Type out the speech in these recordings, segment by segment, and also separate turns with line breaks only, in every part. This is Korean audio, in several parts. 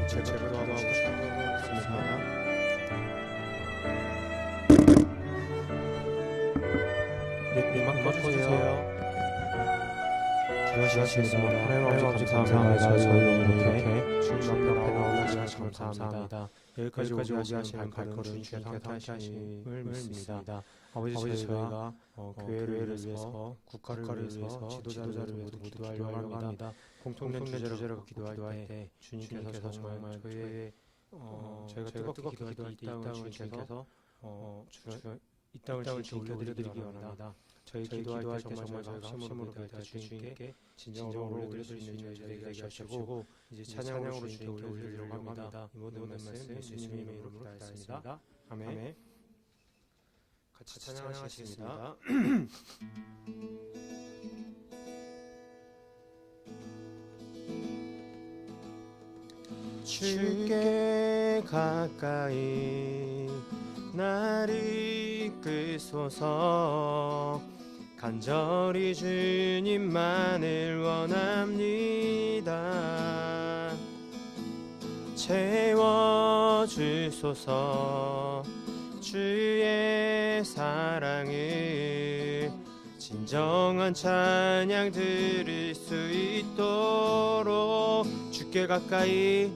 제가 기도하고 싶습니다. 음악 꺼주세요. 기도하시겠습니다. 하나님 아버지 감사합니다. 저희 이렇게 주님 앞에 나오고 감사합니다. 여기까지 오게 하시는 발걸음 주님께서 함께 하심을 믿습니다. 아버지 저희가 교회를 위해서 국가를 위해서 지도자를 위해서 모두 기도하려고 합니다. 공통된 주제로 기도할 때 주님께서 정말 저희의 저희가 뜨겁게 기도할 때 이 땅을 주님께서 이 땅을 주님께 올려드리기 원합니다. 저희 기도할 때 정말 저희가 합심으로 기도할 때 주님께 진정으로 올려드릴 수 있는 저희가 되게 하시고 이제 찬양으로 주님께 올려드리려고 합니다. 이 모든 말씀 예수님의 이름으로 기도하였습니다. 아멘. 같이 찬양하시겠습니다. 주께 가까이 날 이끄소서. 간절히 주님만을 원합니다. 채워주소서. 주의 사랑을 진정한 찬양 드릴 수 있도록 주께 가까이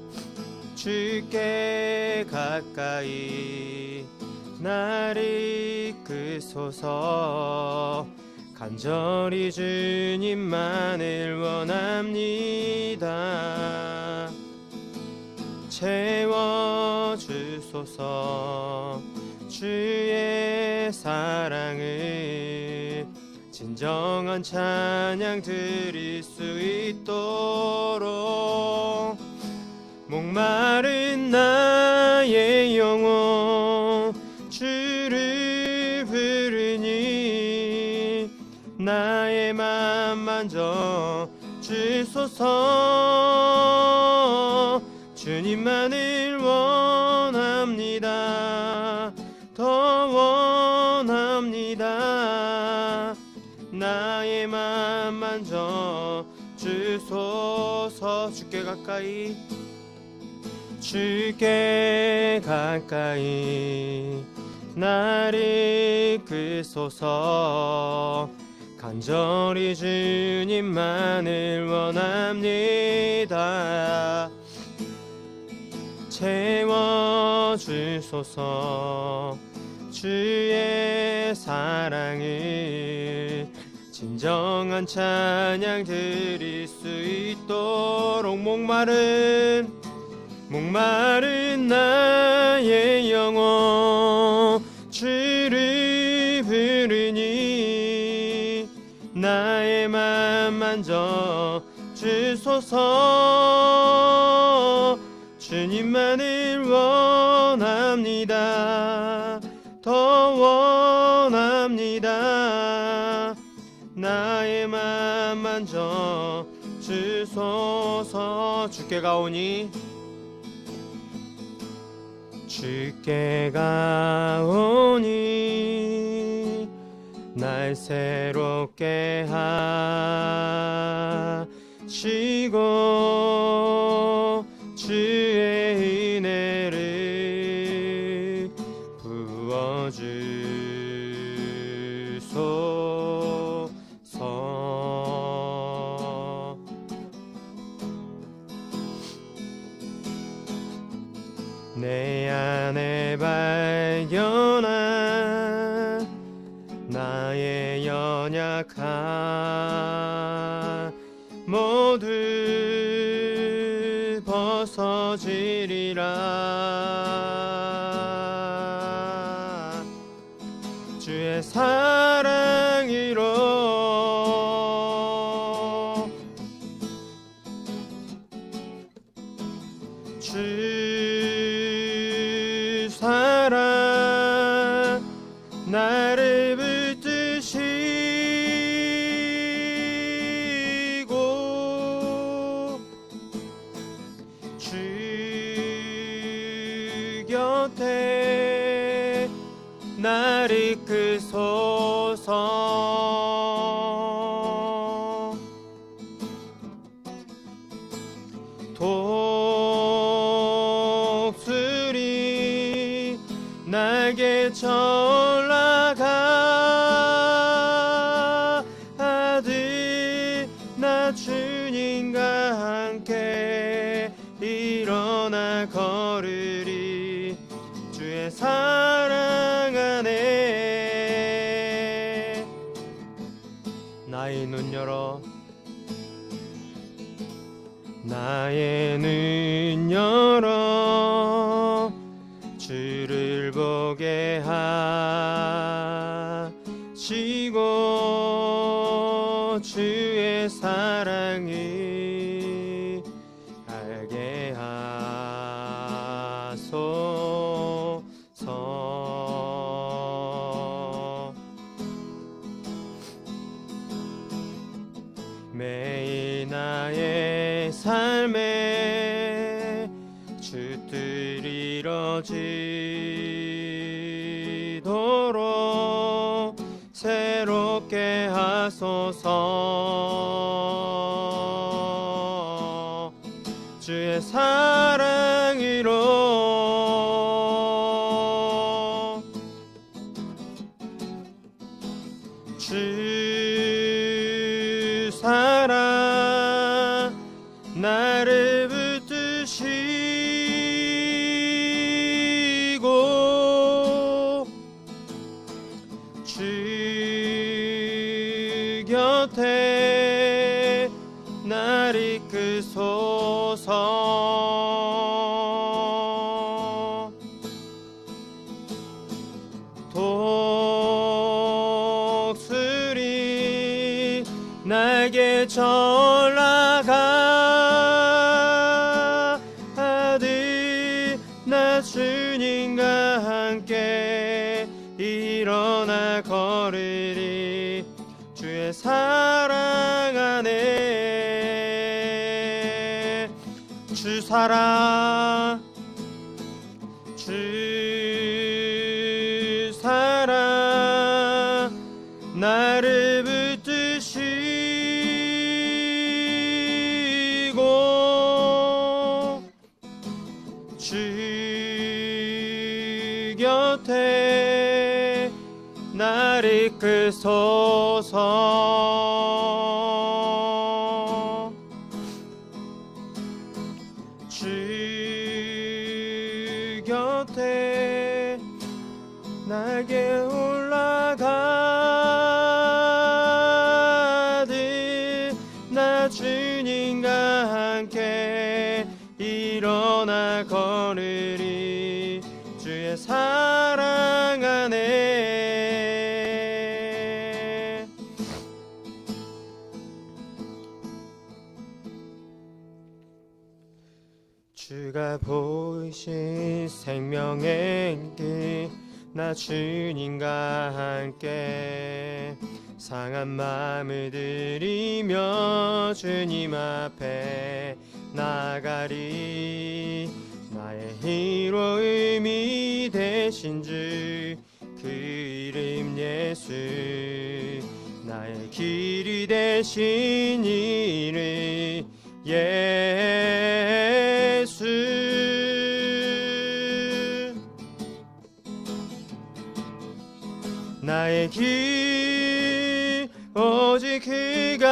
날 이끄소서. 간절히 주님만을 원합니다. 채워주소서. 주의 사랑을 진정한 찬양 드릴 수 있도록 목마른 나의 영혼 주를 부르니 나의 맘 만져 주소서. 주님만을 원합니다. 더 원합니다. 나의 맘 만져 주소서. 주께 가까이 날 이끄소서. 간절히 주님만을 원합니다. 채워주소서. 주의 사랑을 진정한 찬양 드릴 수 있도록 목마른 나의 영혼 주를 부르니 나의 맘 만져 주소서. 주님만을 원합니다. 더 원합니다. 나의 맘 만져 주소서. 주께 가오니 날 새롭게 하시고 주의 은혜를 부어주소서. 내 안에 발견한 나의 연약함 모두 벗어지리라. 주의 사랑으로 주 사랑 나를 붙드시고 주 곁에 날 이끄소서. 날개 올라가 아들 나 주님과 함께 일어나 걸으리 주의 사랑 안에 나의 눈 열어 나의 눈 열어 주를 보게 하시고 주의 사랑을 알게 하소서. 매일 나의 삶에 주 뜻 이뤄지도록 새롭게 하소서. 주의 사랑으로 주 사랑 나를 붙드시고 주 곁에 날 이끄소서. 독수리 날개 올라가 아들 나 주님과 함께 일어나 걸으리 주의 사랑 안에 주 사랑 주 사랑 나를 붙드시고 주 곁에 날 이끄소서. 주 곁에 날개 올라가듯 나 주님과 함께 일어나 걸으리 주의 사랑 안에. 주가 보이신 생명의 길 나 주님과 함께 상한 마음을 들이며 주님 앞에 나가리. 나의 희로움이 되신 주 그 이름 예수 나의 길이 되신 이름 예수. 나의 길 오직 그가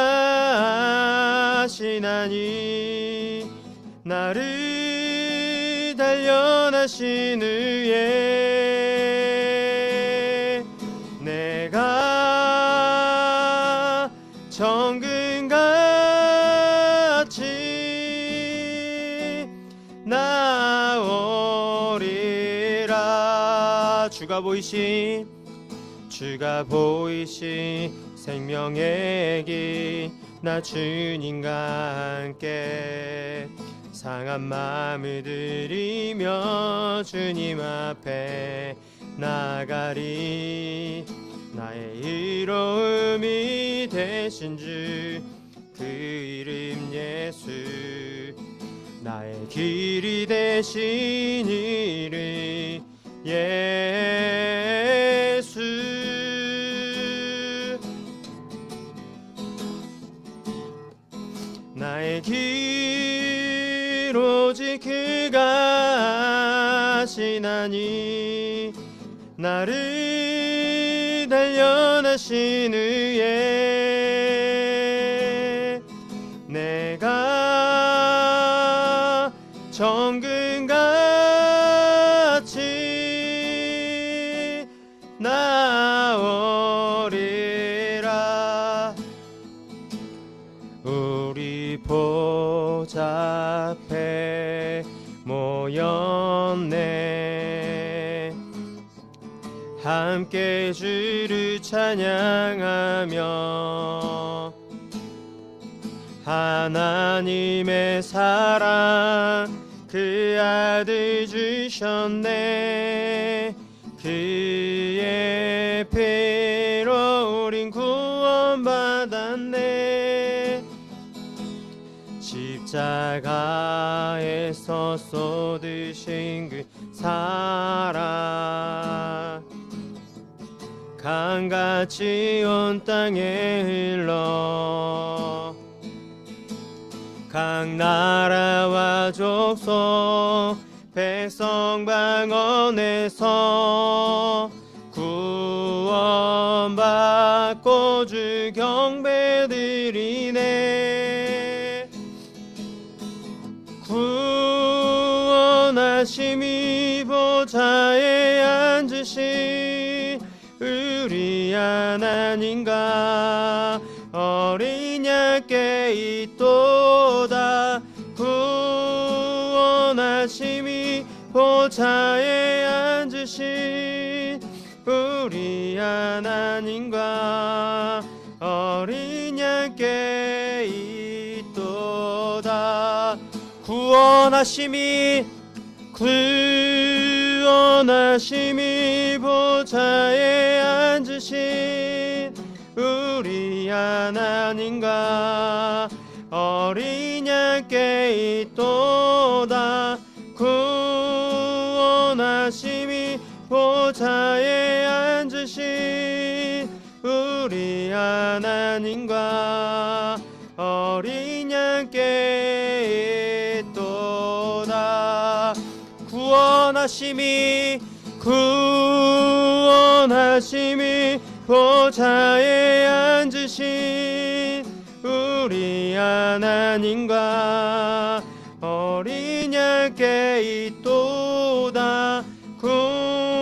하시나니 나를 단련하신 후에 내가 정금같이 나오리라. 주가 보이신 생명의 길 나 주님과 함께 상한 마음을 들이며 주님 앞에 나가리. 나의 의로움이 되신 주 그 이름 예수 나의 길이 되신 이름 예수. 나의 길 오직 그가 하시나니 나를 단련하신 후에 내가 정금같이 나오리라. 우리 보좌 앞에 모였네. 함께 주를 찬양하며 하나님의 사랑 그 아들 주셨네. 그의 피로 우린 구원받았네. 십자가에서 쏟으신 그 사랑 강같이 온 땅에 흘러 각 나라와 족속 백성 방언에서 구원받고 주 경배드리네. 구원하심이 보좌에 앉으신 우리 하나님과 어린 양께 있도다. 구원하심이 보좌에 앉으신 우리 하나님과 어린 양께 있도다. 구원하심이 보좌에 앉으신 우리 하나님과 어린 양께 있도다. 구원하심이 보좌에 앉으신 우리 하나님과 어린 양께 있도다. 구원하심이 보좌에 앉으신 우리 하나님과 어린 양께 있도다. 구원하심이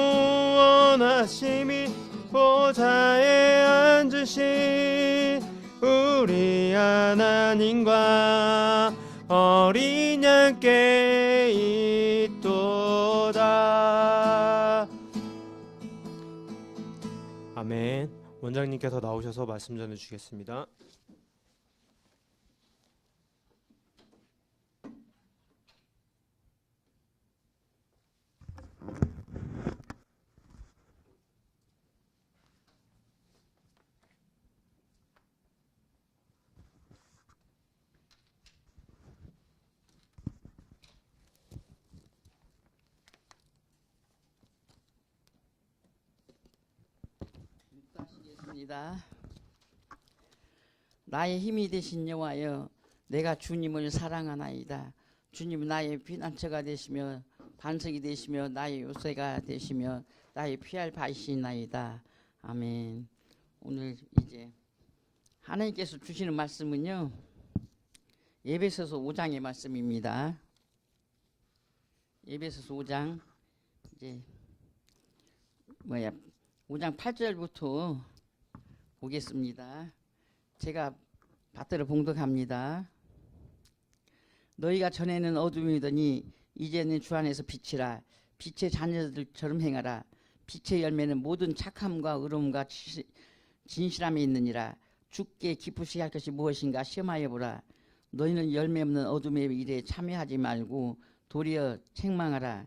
보좌에 앉으신 우리 하나님과 어린 양께 있도다. 아멘. 원장님께서 나오셔서 말씀 전해주시겠습니다.
나의 힘이 되신 여호와여, 내가 주님을 사랑하나이다. 주님 나의 피난처가 되시며 반석이 되시며 나의 요새가 되시며 나의 피할 바이시나이다. 아멘. 오늘 이제 하나님께서 주시는 말씀은요, 에베소서 5장의 말씀입니다. 에베소서 5장 5장 8절부터 보겠습니다. 제가 받들어 봉독합니다. 너희가 전에는 어둠이더니 이제는 주 안에서 빛이라. 빛의 자녀들처럼 행하라. 빛의 열매는 모든 착함과 의로움과 진실함에 있느니라. 주께 기쁘시게 할 것이 무엇인가 시험하여 보라. 너희는 열매 없는 어둠의 일에 참여하지 말고 도리어 책망하라.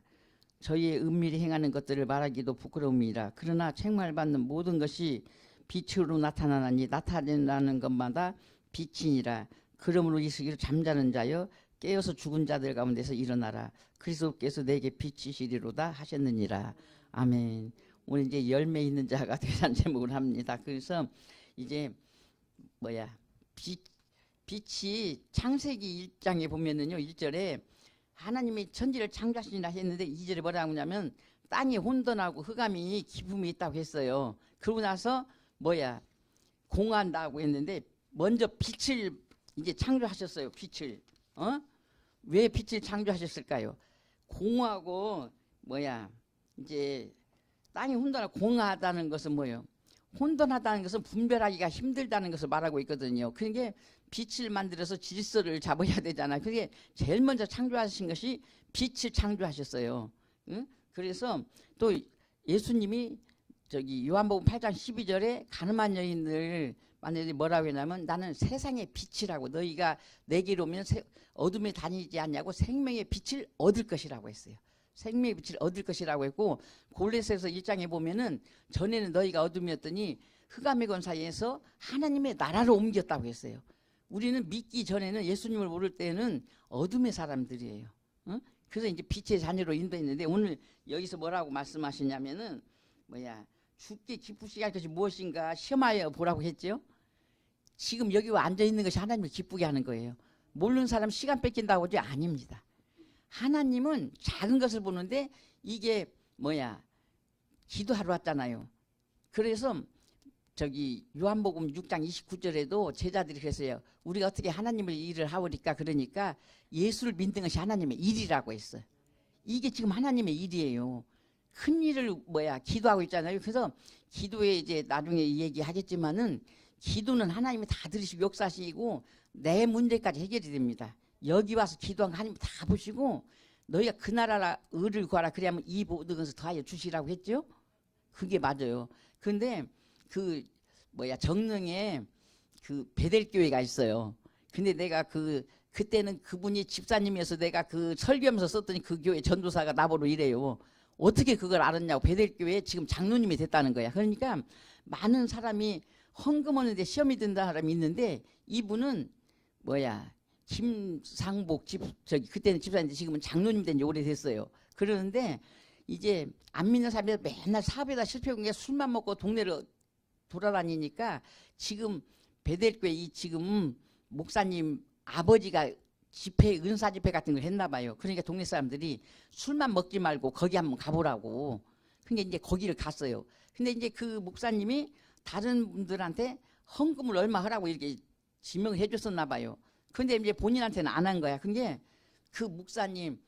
저희의 은밀히 행하는 것들을 말하기도 부끄러움이라. 그러나 책망을 받는 모든 것이 빛으로 나타나나니 나타나는 것마다 빛이니라. 그러므로 이스기로 잠자는 자여 깨어서 죽은 자들 가운데서 일어나라. 그리스도께서 내게 빛이시리로다 하셨느니라. 아멘. 오늘 이제 열매 있는 자가 되라는 제목을 합니다. 그래서 이제 빛이 창세기 1장에 보면은요, 1절에 하나님이 천지를 창조하시니라 했는데 2절에 뭐라고 하냐면 땅이 혼돈하고 흑암이 기품이 있다고 했어요. 그러고 나서 공한다고 했는데 먼저 빛을 이제 창조하셨어요. 빛을. 왜 빛을 창조하셨을까요? 공하고 이제 땅이 혼돈하고 공하다는 것은 뭐예요? 혼돈하다는 것은 분별하기가 힘들다는 것을 말하고 있거든요. 그게 빛을 만들어서 질서를 잡아야 되잖아요. 그게 제일 먼저 창조하신 것이 빛을 창조하셨어요. 응? 그래서 또 예수님이 저기 요한복음 8장 12절에 가늠한 여인을 만약에 뭐라고 했냐면 나는 세상의 빛이라고 너희가 내게로 오면 어둠에 다니지 않냐고 생명의 빛을 얻을 것이라고 했어요. 생명의 빛을 얻을 것이라고 했고 골로새서 1장에 보면은 전에는 너희가 어둠이었더니 흑암의 권사에서 하나님의 나라로 옮겼다고 했어요. 우리는 믿기 전에는 예수님을 모를 때는 어둠의 사람들이에요. 응? 그래서 이제 빛의 자녀로 인도했는데 오늘 여기서 뭐라고 말씀하시냐면은 죽게 기쁘시게 할 것이 무엇인가 시험하여 보라고 했죠. 지금 여기 앉아 있는 것이 하나님을 기쁘게 하는 거예요. 모르는 사람 시간 뺏긴다고 하지 아닙니다. 하나님은 작은 것을 보는데 이게 기도하러 왔잖아요. 그래서 저기 요한복음 6장 29절에도 제자들이 그랬어요. 우리가 어떻게 하나님을 일을 하오리까 그러니까 예수를 믿는 것이 하나님의 일이라고 했어요. 이게 지금 하나님의 일이에요. 큰 일을 기도하고 있잖아요. 그래서 기도에 이제 나중에 얘기하겠지만은 기도는 하나님이 다 들으시고 역사하시고 내 문제까지 해결이 됩니다. 여기 와서 기도한 거 하나님 다 보시고 너희가 그 나라 의를 구하라 그래야만 이 모든 것을 더하여 주시라고 했죠. 그게 맞아요. 근데 정릉에 그 베델교회가 있어요. 근데 내가 그때는 그분이 집사님이어서 내가 그 설교하면서 썼더니 그 교회 전도사가 나보러 이래요. 어떻게 그걸 알았냐고. 베델교회에 지금 장로님이 됐다는 거야. 그러니까 많은 사람이 헌금 하는데 시험이 든다는 사람이 있는데 이분은 김상복 그때는 집사인데 지금은 장로님 된 지 오래됐어요. 그러는데 이제 안 믿는 사람이 맨날 사업에다 실패한 게 술만 먹고 동네를 돌아다니니까 지금 베델교회 지금 목사님 아버지가 은사 집회 같은 걸 했나 봐요. 그러니까 동네 사람들이 술만 먹지 말고 거기 한번 가보라고. 그러니까 이제 거기를 갔어요. 근데 이제 그 목사님이 다른 분들한테 헌금을 얼마 하라고 이렇게 지명을 해줬었나 봐요. 근데 이제 본인한테는 안 한 거야. 근데 그 목사님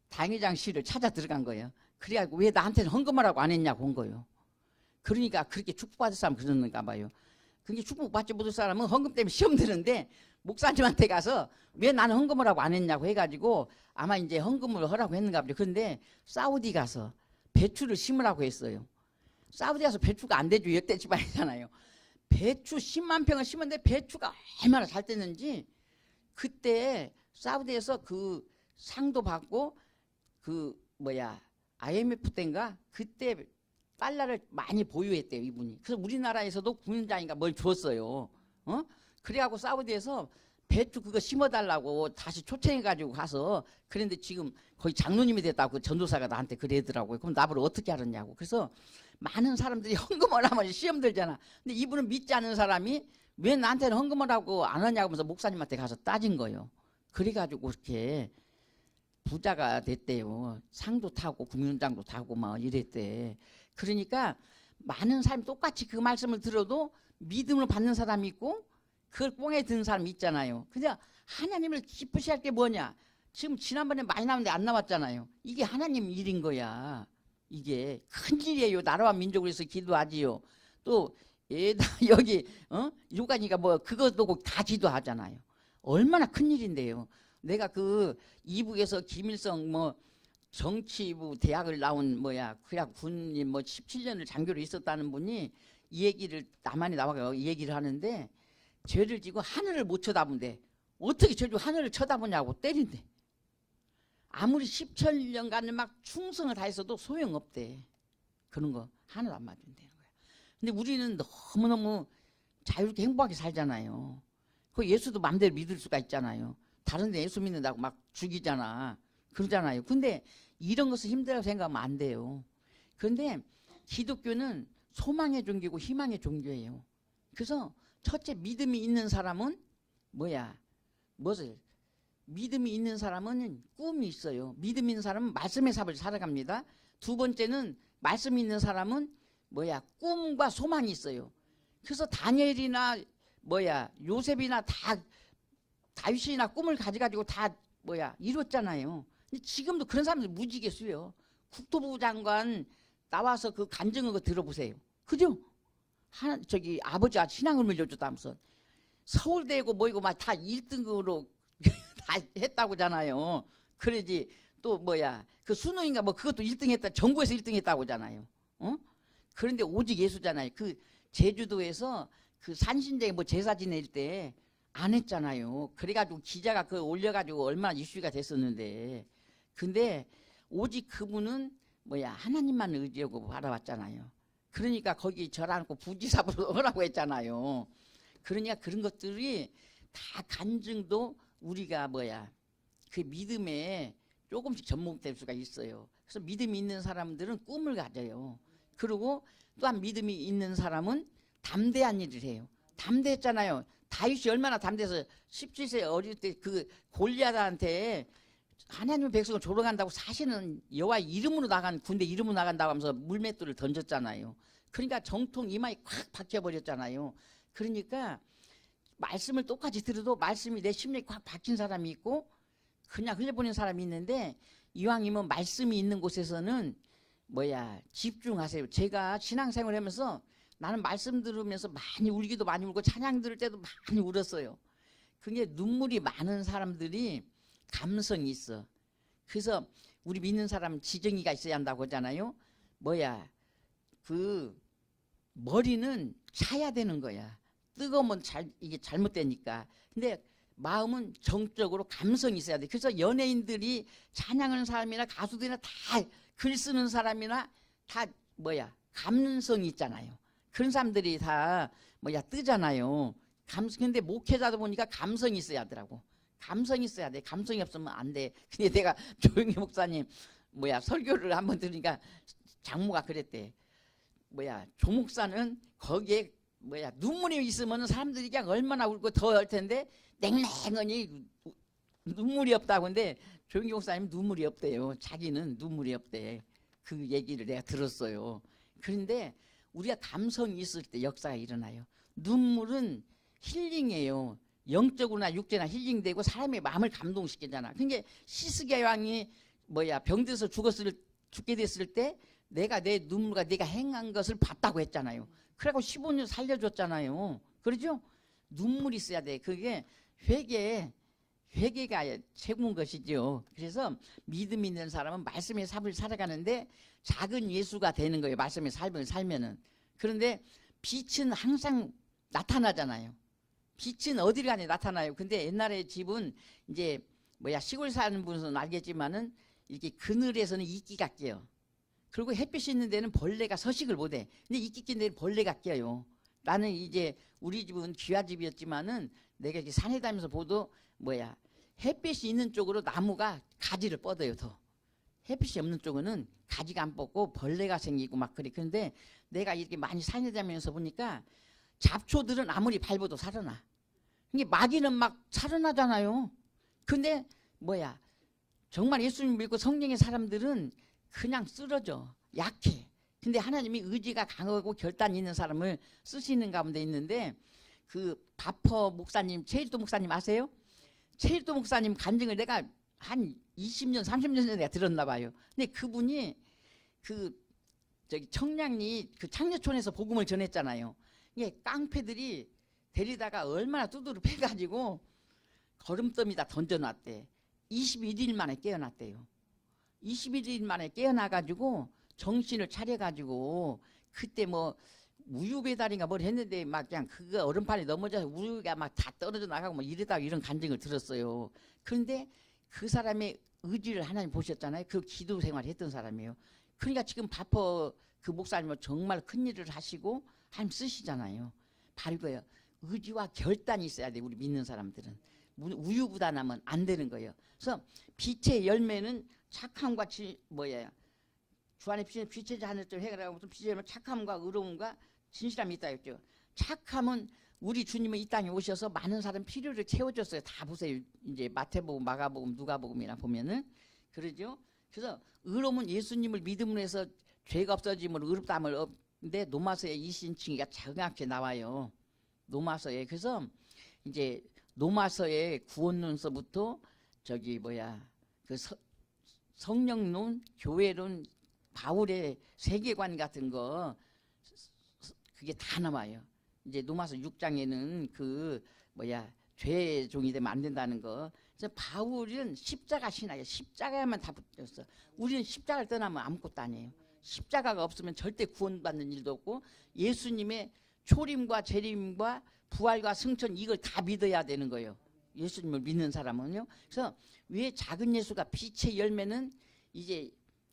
당회장실을 찾아 들어간 거예요. 그래가지고 왜 나한테는 헌금하라고 안 했냐고 온 거예요. 그러니까 그렇게 축복받을 사람 그러는가 봐요. 그게 축복받지 못할 사람은 헌금 때문에 시험 드는데 목사님한테 가서 왜 나는 헌금을 하고 안 했냐고 해가지고 아마 이제 헌금을 하라고 했는가 보죠. 그런데 사우디 가서 배추를 심으라고 했어요. 사우디 가서 배추가 안 되죠. 역대 집안이잖아요. 배추 10만 평을 심었는데 배추가 얼마나 잘 됐는지 그때 사우디에서 그 상도 받고 IMF 때인가 그때 달러를 많이 보유했대요 이분이. 그래서 우리나라에서도 국민장인가 뭘 줬어요. 그래갖고 사우디에서 배추 그거 심어달라고 다시 초청해가지고 가서 그런데 지금 거의 장로님이 됐다고 그 전도사가 나한테 그러더라고요. 그럼 나보고 어떻게 알았냐고. 그래서 많은 사람들이 헌금을 하면 시험 들잖아. 근데 이분은 믿지 않는 사람이 왜 나한테는 헌금을 하고 안 하냐고 하면서 목사님한테 가서 따진 거예요. 그래가지고 이렇게 부자가 됐대요. 상도 타고 국민장도 타고 막 이랬대. 그러니까 많은 사람이 똑같이 그 말씀을 들어도 믿음을 받는 사람이 있고 그걸 꽁에 드는 사람이 있잖아요. 그냥 하나님을 기쁘시 할 게 뭐냐. 지금 지난번에 많이 나왔는데 안 나왔잖아요. 이게 하나님 일인 거야. 이게 큰 일이에요. 나라와 민족을 위해서 기도하지요. 또 여기 요가니까 그것도 다 기도하잖아요. 얼마나 큰 일인데요. 내가 그 이북에서 김일성 정치부 대학을 나온 그냥 군인 17년을 장교로 있었다는 분이 이 얘기를 남한에 나와서 이 얘기를 하는데 죄를 지고 하늘을 못 쳐다본대. 어떻게 죄를 하늘을 쳐다보냐고 때린대. 아무리 17년간 막 충성을 다했어도 소용없대. 그런 거 하늘 안 맞는다는 거야. 근데 우리는 너무너무 자유롭게 행복하게 살잖아요. 그 예수도 마음대로 믿을 수가 있잖아요. 다른 데 예수 믿는다고 막 죽이잖아. 그러잖아요. 근데 이런 것을 힘들다고 생각하면 안 돼요. 그런데 기독교는 소망의 종교고 희망의 종교예요. 그래서 첫째 믿음이 있는 사람은 믿음이 있는 사람은 꿈이 있어요. 믿음 있는 사람은 말씀의 삶을 살아갑니다. 두 번째는 말씀 있는 사람은 뭐야 꿈과 소망이 있어요. 그래서 다니엘이나 뭐야 요셉이나 다 다윗이나 꿈을 가져가지고 다 뭐야 이뤘잖아요. 근데 지금도 그런 사람들 무지개수요. 국토부 장관 나와서 그 간증한 거 들어보세요. 그죠? 저기 아버지가 신앙을 물려줬다면서 서울대고 뭐이고 막 다 1등으로 다 했다고잖아요. 그러지 또 뭐야 그 수능인가 뭐 그것도 1등 했다. 전국에서 1등 했다고잖아요. 어? 그런데 오직 예수잖아요. 그 제주도에서 그 산신대에 뭐 제사 지낼 때 안 했잖아요. 그래가지고 기자가 그 올려가지고 얼마나 이슈가 됐었는데 근데 오직 그분은 뭐야 하나님만 의지하고 바라봤잖아요. 그러니까 거기 절안고 부지사부로 하라고 했잖아요. 그러니까 그런 것들이 다 간증도 우리가 뭐야 그 믿음에 조금씩 접목될 수가 있어요. 그래서 믿음이 있는 사람들은 꿈을 가져요. 그리고 또한 믿음이 있는 사람은 담대한 일을 해요. 담대했잖아요. 다윗이 얼마나 담대해서 17세 어릴 때 그 골리앗한테 하나님의 백성을 조롱한다고 사실은 여호와 이름으로 나간 군대 이름으로 나간다고 하면서 물맷돌을 던졌잖아요. 그러니까 정통 이마에 콱 박혀버렸잖아요. 그러니까 말씀을 똑같이 들어도 말씀이 내 심리에 콱 박힌 사람이 있고 그냥 흘려보낸 사람이 있는데 이왕이면 말씀이 있는 곳에서는 뭐야 집중하세요. 제가 신앙생활을 하면서 나는 말씀 들으면서 많이 울기도 많이 울고 찬양 들을 때도 많이 울었어요. 그게 눈물이 많은 사람들이 감성이 있어. 그래서 우리 믿는 사람은 지정이가 있어야 한다고 하잖아요. 뭐야 그 머리는 차야 되는 거야. 뜨거우면 이게 잘못되니까. 근데 마음은 정적으로 감성이 있어야 돼. 그래서 연예인들이 찬양하는 사람이나 가수들이나 다 글 쓰는 사람이나 다 뭐야 감성이 있잖아요. 그런 사람들이 다 뭐야 뜨잖아요. 근데 목회자다 보니까 감성이 있어야 하더라고. 감성이 있어야 돼. 감성이 없으면 안 돼. 근데 내가 조용히 목사님 뭐야 설교를 한번 들으니까 장모가 그랬대. 뭐야 조 목사는 거기에 뭐야 눈물이 있으면 사람들이 그냥 얼마나 울고 더 할 텐데 냉랭하니 눈물이 없다고. 근데 조용기 목사님 눈물이 없대요. 자기는 눈물이 없대. 그 얘기를 내가 들었어요. 그런데 우리가 감성이 있을 때 역사가 일어나요. 눈물은 힐링이에요. 영적으로나 육체나 힐링되고 사람의 마음을 감동시키잖아. 그러니까 시스기야 왕이 뭐야 병들어서 죽게 됐을 때 내가 내 눈물과 내가 행한 것을 봤다고 했잖아요. 그래고 15년 살려줬잖아요. 그렇죠? 눈물이 있어야 돼. 그게 회개가 최고인 것이죠. 그래서 믿음 있는 사람은 말씀의 삶을 살아가는데 작은 예수가 되는 거예요. 말씀의 삶을 살면은. 그런데 빛은 항상 나타나잖아요. 빛은 어디를 가니 나타나요. 근데 옛날에 집은 이제 뭐야 시골 사는 분은 알겠지만은 이렇게 그늘에서는 이끼가 껴요. 그리고 햇빛이 있는 데는 벌레가 서식을 못해. 근데 이끼 낀 데는 벌레가 껴요. 나는 이제 우리 집은 귀화집이었지만은 내가 이렇게 산에 다니면서 보도 뭐야 햇빛이 있는 쪽으로 나무가 가지를 뻗어요. 더 햇빛이 없는 쪽은 가지가 안 뻗고 벌레가 생기고 막 그래. 그런데 내가 이렇게 많이 산에 다니면서 보니까 잡초들은 아무리 밟아도 살아나. 이게 마귀는 막 살아나잖아요. 근데 뭐야 정말 예수님 믿고 성령의 사람들은 그냥 쓰러져. 약해. 근데 하나님이 의지가 강하고 결단이 있는 사람을 쓰시는 가운데 있는데 그 바퍼 목사님, 최일도 목사님 아세요? 최일도 목사님 간증을 내가 한 20년, 30년 전에 내가 들었나 봐요. 근데 그분이 그 저기 청량리 그 창녀촌에서 복음을 전했잖아요. 이게 깡패들이 데리다가 얼마나 두드려 패가지고 거름더미다 던져놨대. 21일 만에 깨어났대요. 21일 만에 깨어나가지고 정신을 차려가지고 그때 뭐 우유 배달인가 뭘 했는데 막 그냥 그거 얼음판에 넘어져서 우유가 막 다 떨어져 나가고 뭐 이러다가 이런 간증을 들었어요. 그런데 그 사람의 의지를 하나님 보셨잖아요. 그 기도 생활을 했던 사람이에요. 그러니까 지금 바퍼 그 목사님은 정말 큰 일을 하시고 하나님 쓰시잖아요. 바로 이거예요. 의지와 결단이 있어야 돼. 우리 믿는 사람들은. 우유부단하면 안 되는 거예요. 그래서 빛의 열매는 착함과 뭐예요? 주 안에 빛의 하늘을 해결하고 빛의 열매는 착함과 의로움과 진실함이 있다 했죠. 착함은 우리 주님은 이 땅에 오셔서 많은 사람 필요를 채워줬어요. 다 보세요. 이제 마태복음, 마가복음, 누가복음이나 보면은 그러죠. 그래서 의로움은 예수님을 믿음으로 해서 죄가 없어짐으로 의롭다함을 얻는데 로마서의 이신칭의가 정확히 나와요. 로마서에. 그래서 이제 로마서의 구원론서부터 저기 그 성령론, 교회론, 바울의 세계관 같은 거 그게 다 나와요. 이제 로마서 6장에는 죄의 종이 되면 안 된다는 거. 그래서 바울은 십자가 신학이에요. 십자가에만 다 붙였어. 우리는 십자가를 떠나면 아무것도 아니에요. 십자가가 없으면 절대 구원받는 일도 없고 예수님의 초림과 재림과 부활과 승천 이걸 다 믿어야 되는 거예요. 예수님을 믿는 사람은요. 그래서 왜 작은 예수가 빛의 열매는 이제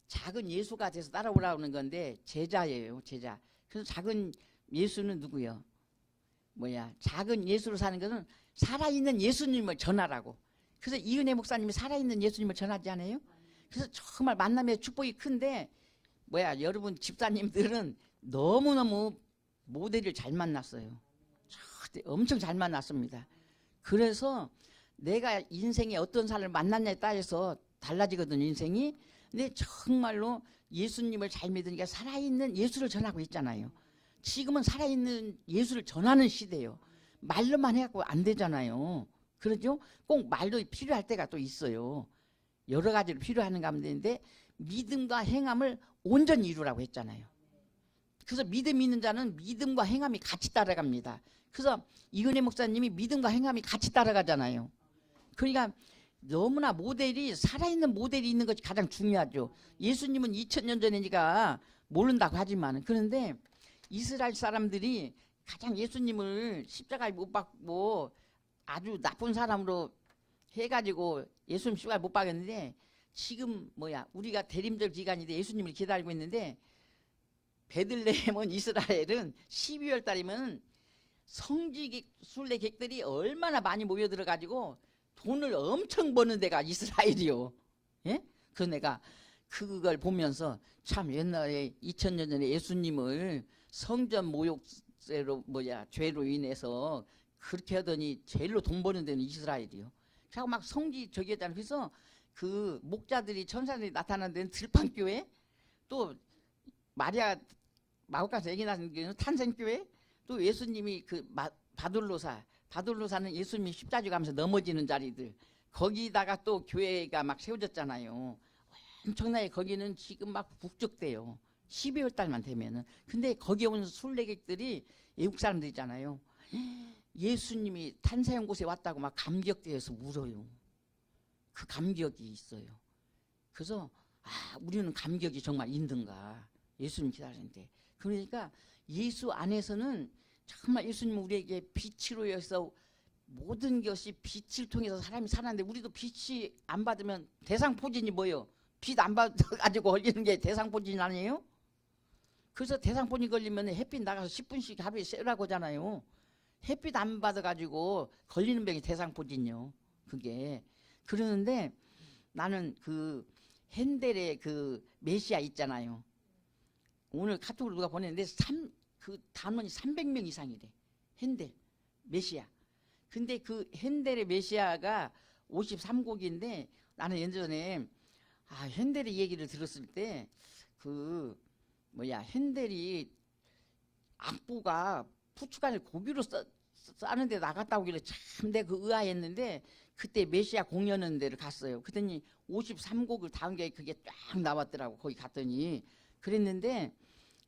작은 예수가 돼서 따라오라는 건데 제자예요. 제자. 그래서 작은 예수는 누구요? 작은 예수로 사는 것은 살아있는 예수님을 전하라고. 그래서 이은혜 목사님이 살아있는 예수님을 전하지 않아요? 그래서 정말 만남의 축복이 큰데 여러분 집사님들은 너무너무 모델을 잘 만났어요. 엄청 잘 만났습니다. 그래서 내가 인생에 어떤 사람을 만났냐에 따라서 달라지거든요, 인생이. 근데 정말로 예수님을 잘 믿으니까 살아있는 예수를 전하고 있잖아요. 지금은 살아있는 예수를 전하는 시대예요. 말로만 해갖고 안 되잖아요. 그렇죠? 꼭 말도 필요할 때가 또 있어요. 여러 가지로 필요한 가운데인데 믿음과 행함을 온전히 이루라고 했잖아요. 그래서 믿음이 있는 자는 믿음과 행함이 같이 따라갑니다. 그래서 이은혜 목사님이 믿음과 행함이 같이 따라가잖아요. 그러니까 너무나 모델이 살아있는 모델이 있는 것이 가장 중요하죠. 예수님은 2000년 전이니까 모른다고 하지만 그런데 이스라엘 사람들이 가장 예수님을 십자가에 못 박고 아주 나쁜 사람으로 해가지고 예수님 십자가에 못 박았는데 지금 우리가 대림절 기간인데 예수님을 기다리고 있는데 베들레헴은 이스라엘은 12월 달이면 성지 순례객들이 얼마나 많이 모여들어가지고 돈을 엄청 버는 데가 이스라엘이요. 예? 그래서 내가 그걸 보면서 참 옛날에 2000년 전에 예수님을 성전 모욕죄로 죄로 인해서 그렇게 하더니 제일로 돈 버는 데는 이스라엘이요. 그래서 막 성지 저기 했잖아요. 그래서 그 목자들이 천사들이 나타나는 데는 들판교회, 또 마리아 마구가서 애기 낳은 교회는 탄생교회, 또 예수님이 바돌로사는 예수님이 십자지 가면서 넘어지는 자리들, 거기다가 또 교회가 막 세워졌잖아요. 엄청나게 거기는 지금 막 북적대요. 12월 달만 되면은. 근데 거기에 온 순례객들이 외국 사람들이잖아요. 예수님이 탄생한 곳에 왔다고 막 감격되어서 울어요. 그 감격이 있어요. 그래서 우리는 감격이 정말 있는가. 예수님 기다리는데. 그러니까 예수 안에서는 정말 예수님은 우리에게 빛으로 해서 모든 것이 빛을 통해서 사람이 살았는데 우리도 빛이 안 받으면 대상포진이 뭐예요? 빛 안 받아가지고 걸리는 게 대상포진 아니에요? 그래서 대상포진 걸리면 햇빛 나가서 10분씩 하루에 쐬라고 하잖아요. 햇빛 안 받아가지고 걸리는 병이 대상포진이요. 그게. 그러는데 나는 그 핸델의 그 메시아 있잖아요. 오늘 카톡으로 누가 보냈는데 그 단원이 300명 이상이래. 핸델 메시아. 근데 그 핸델의 메시아가 53곡인데 나는 예전에 핸델의 얘기를 들었을 때 핸델이 악보가 푸츠간을 고기로 싸는데 나갔다 오길래 참 내가 의아했는데 그때 메시아 공연하는 데를 갔어요. 그랬더니 53곡을 다은 게 그게 쫙 나왔더라고. 거기 갔더니 그랬는데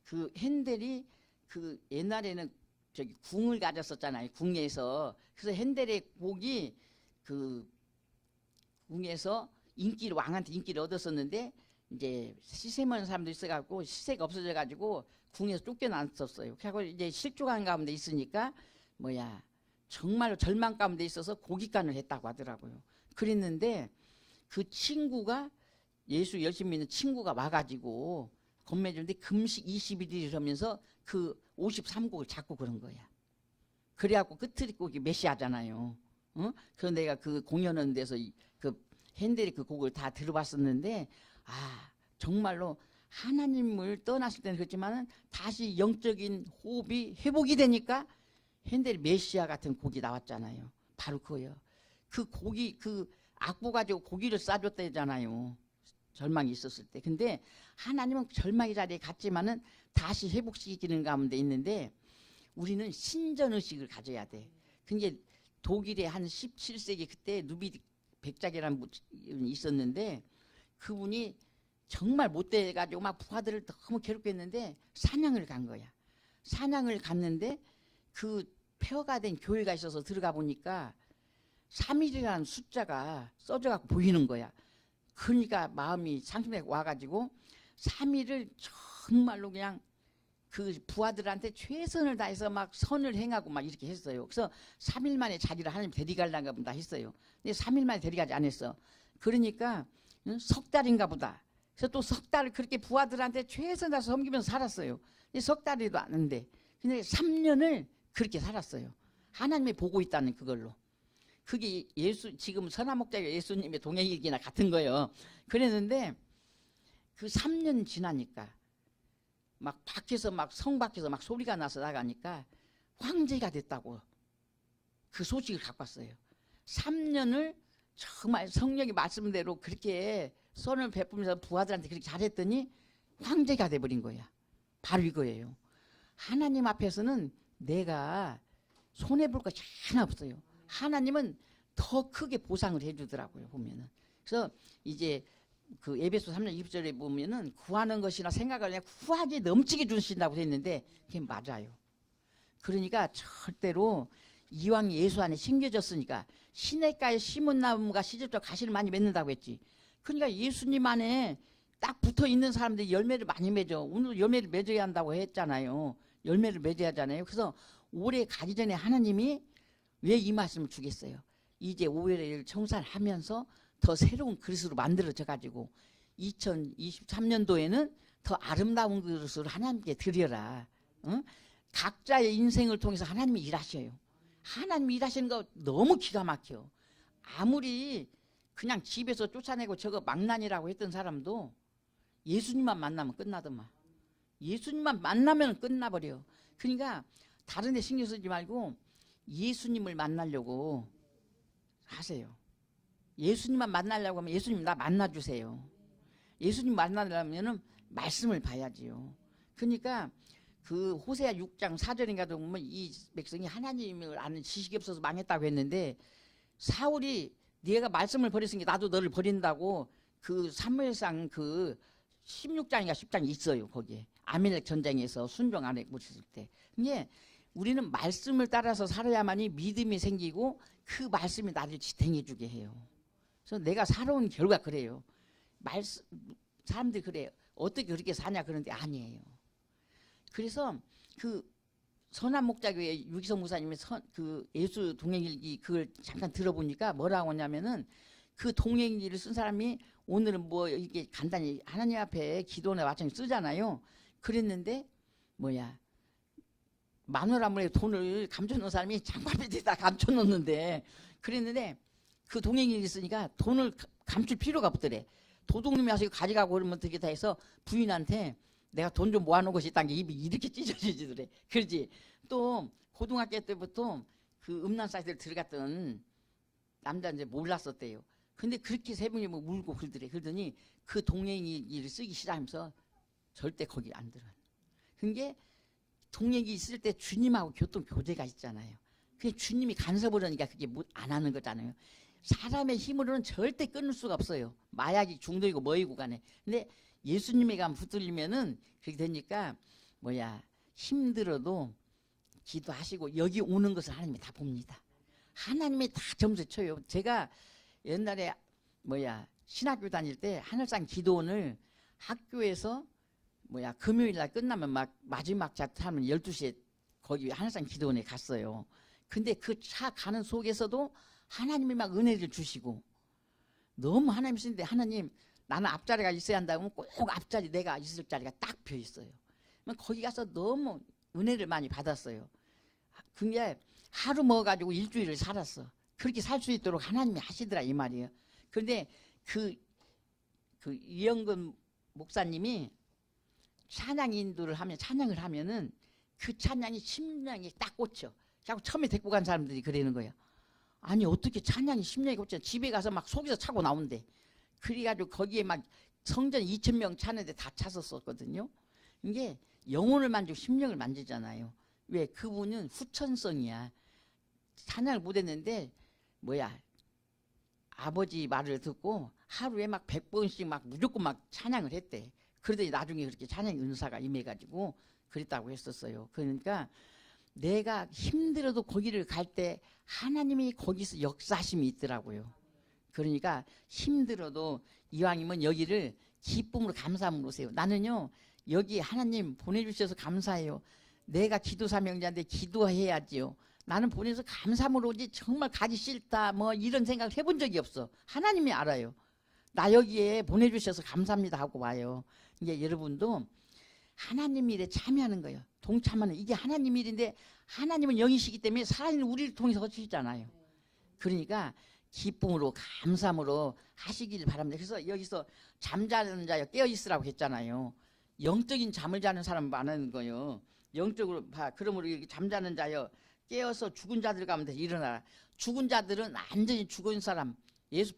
그 핸델이 그 옛날에는 저기 궁을 가졌었잖아요. 궁에서. 그래서 핸델의 곡이 그 궁에서 왕한테 인기를 얻었었는데 이제 시샘하는 사람도 있어갖고 시세가 없어져가지고 궁에서 쫓겨났었어요. 그래서 이제 실족한 가운데 있으니까 정말로 절망 가운데 있어서 고깃간을 했다고 하더라고요. 그랬는데 그 친구가 예수 열심히 믿는 친구가 와가지고 건매주는데 금식 21일 하면서 그 53곡을 잡고 그런 거야. 그래갖고 끝트리 곡이 메시아잖아요. 그래서 내가 그 공연하는 데서 그 핸델이 그 곡을 다 들어봤었는데 정말로 하나님을 떠났을 때는 그렇지만은 다시 영적인 호흡이 회복이 되니까 핸델 메시아 같은 곡이 나왔잖아요. 바로 그거요. 그 곡이 그 악보 가지고 고기를 싸줬다잖아요. 절망이 있었을 때. 근데 하나님은 절망의 자리에 갔지만은 다시 회복시키는 가운데 있는데 우리는 신전의식을 가져야 돼. 그게 독일의 한 17세기 그때 누비딕 백작이라는 분이 있었는데 그분이 정말 못돼 가지고 막 부하들을 너무 괴롭게 했는데 사냥을 간 거야. 사냥을 갔는데 그 폐허가 된 교회가 있어서 들어가 보니까 3일이라는 숫자가 써져 갖고 보이는 거야. 그러니까 마음이 상심해 와가지고 3일을 정말로 그냥 그 부하들한테 최선을 다해서 막 선을 행하고 막 이렇게 했어요. 그래서 3일 만에 자기를 하나님 데려가려는가 보다 했어요. 근데 3일 만에 데려가지 않았어. 그러니까 석 달인가 보다. 그래서 또 석 달을 그렇게 부하들한테 최선을 다해서 섬기면서 살았어요. 근데 석 달이도 않은데 근데 3년을 그렇게 살았어요. 하나님이 보고 있다는 그걸로. 그게 예수 지금 선한 목자가 예수님의 동행일기나 같은 거예요. 그랬는데 그 3년 지나니까 막 밖에서 막 성 밖에서 막 소리가 나서 나가니까 황제가 됐다고 그 소식을 갖고 왔어요. 3년을 정말 성령의 말씀대로 그렇게 선을 베푸면서 부하들한테 그렇게 잘했더니 황제가 돼버린 거야. 바로 이거예요. 하나님 앞에서는 내가 손해볼 것이 하나 없어요. 하나님은 더 크게 보상을 해주더라고요. 보면은. 그래서 이제 그 에베소 3장 20절에 보면은 구하는 것이나 생각을 그냥 구하게 넘치게 주신다고 했는데 그게 맞아요. 그러니까 절대로 이왕 예수 안에 심겨졌으니까 시냇가에 심은 나무가 시집적 가시를 많이 맺는다고 했지. 그러니까 예수님 안에 딱 붙어 있는 사람들이 열매를 많이 맺어. 오늘 열매를 맺어야 한다고 했잖아요. 열매를 맺어야 하잖아요. 그래서 올해 가기 전에 하나님이 왜 이 말씀을 주겠어요? 이제 오해를 청산하면서 더 새로운 그릇으로 만들어져 가지고 2023년도에는 더 아름다운 그릇을 하나님께 드려라. 응? 각자의 인생을 통해서 하나님이 일하셔요. 하나님이 일하시는 거 너무 기가 막혀. 아무리 그냥 집에서 쫓아내고 저거 망난이라고 했던 사람도 예수님만 만나면 끝나더만. 예수님만 만나면 끝나버려. 그러니까 다른 데 신경 쓰지 말고 예수님을 만나려고 하세요. 예수님만 만나려고 하면 예수님 나 만나주세요. 예수님 만나려면 말씀을 봐야지요. 그러니까 그 호세아 6장 4절인가 보면 이 백성이 하나님을 아는 지식이 없어서 망했다고 했는데 사울이 네가 말씀을 버렸으니까 나도 너를 버린다고 그 사무엘상 그 16장인가 10장이 있어요. 거기에 아멜렉 전쟁에서 순종 안 했을 때. 근데 우리는 말씀을 따라서 살아야만이 믿음이 생기고 그 말씀이 나를 지탱해 주게 해요. 그래서 내가 살아온 결과 그래요. 사람들이 그래요. 어떻게 그렇게 사냐 그런데 아니에요. 그래서 그 선한 목자교회 유기성 목사님의 그 예수 동행일기 그걸 잠깐 들어보니까 뭐라고 하냐면은 그 동행일기를 쓴 사람이 오늘은 뭐 이게 간단히 하나님 앞에 기도나 마찬가지 쓰잖아요. 그랬는데 뭐야 마누라물에 돈을 감춰놓은 사람이 장바구니에다 감춰놓는데 그랬는데 그 동행일기 쓰니까 돈을 감출 필요가 없더래. 도둑놈이 와서 이거 가져가고 그러면 어떻게 다 해서 부인한테 내가 돈 좀 모아놓은 것이 있다는 게 입이 이렇게 찢어지더래. 그러지. 또 고등학교 때부터 그 음란 사이트를 들어갔던 남자인지 몰랐었대요. 근데 그렇게 세 분이 뭐 울고 그러더래. 그러더니 그 동행일기를 쓰기 싫어하면서 절대 거기 안 들어가. 그게 동행이 있을 때 주님하고 교통 교제가 있잖아요. 그게 주님이 간섭을 하니까 그게 안 하는 거잖아요. 사람의 힘으로는 절대 끊을 수가 없어요. 마약이 중독이고 뭐이고 간에. 근데 예수님에 가면 붙들리면은 그렇게 되니까 뭐야 힘들어도 기도하시고 여기 오는 것을 하나님이 다 봅니다. 하나님이 다 점수 쳐요. 제가 옛날에 뭐야 신학교 다닐 때 하늘상 기도원을 학교에서 뭐야 금요일 날 끝나면 막 마지막 차 타면 12시에 거기 하늘상 기도원에 갔어요. 근데 그 차 가는 속에서도 하나님이 막 은혜를 주시고 너무 하나님 쓰는데 하나님 나는 앞자리가 있어야 한다고 꼭 앞자리 내가 있을 자리가 딱 비어 있어요. 거기 가서 너무 은혜를 많이 받았어요. 그게 하루 먹어가지고 일주일을 살았어. 그렇게 살 수 있도록 하나님이 하시더라 이 말이에요. 그런데 그 이영근 목사님이 찬양 인도를 하면 찬양을 하면은 그 찬양이 심령에 딱 꽂혀. 자꾸 처음에 데리고 간 사람들이 그러는 거야. 아니 어떻게 찬양이 심령에 꽂혀? 집에 가서 막 속에서 차고 나온대. 그래가지고 거기에 막 성전 2,000명 차는데 다 찼었거든요. 이게 영혼을 만지고 심령을 만지잖아요. 왜? 그분은 후천성이야. 찬양을 못했는데 아버지 말을 듣고 하루에 막 100번씩 막 무조건 막 찬양을 했대. 그러더니 나중에 그렇게 찬양 은사가 임해가지고 그랬다고 했었어요. 그러니까 내가 힘들어도 거기를 갈 때 하나님이 거기서 역사심이 있더라고요. 그러니까 힘들어도 이왕이면 여기를 기쁨으로 감사함으로 오세요. 나는요 여기 하나님 보내주셔서 감사해요. 내가 기도 사명자인데 기도해야지요. 나는 보내서 감사함으로 오지 정말 가기 싫다 뭐 이런 생각을 해본 적이 없어. 하나님이 알아요. 나 여기에 보내주셔서 감사합니다 하고 와요. 이제 여러분도 하나님 일에 참여하는 거예요. 동참하는 이게 하나님 일인데 하나님은 영이시기 때문에 살아있는 우리를 통해서 하시잖아요. 그러니까 기쁨으로 감사함으로 하시길 바랍니다. 그래서 여기서 잠자는 자여 깨어 있으라고 했잖아요. 영적인 잠을 자는 사람 많은 거예요. 영적으로 봐. 그러므로 이렇게 잠자는 자여 깨어서 죽은 자들 가운데 일어나라. 죽은 자들은 완전히 죽은 사람. 예수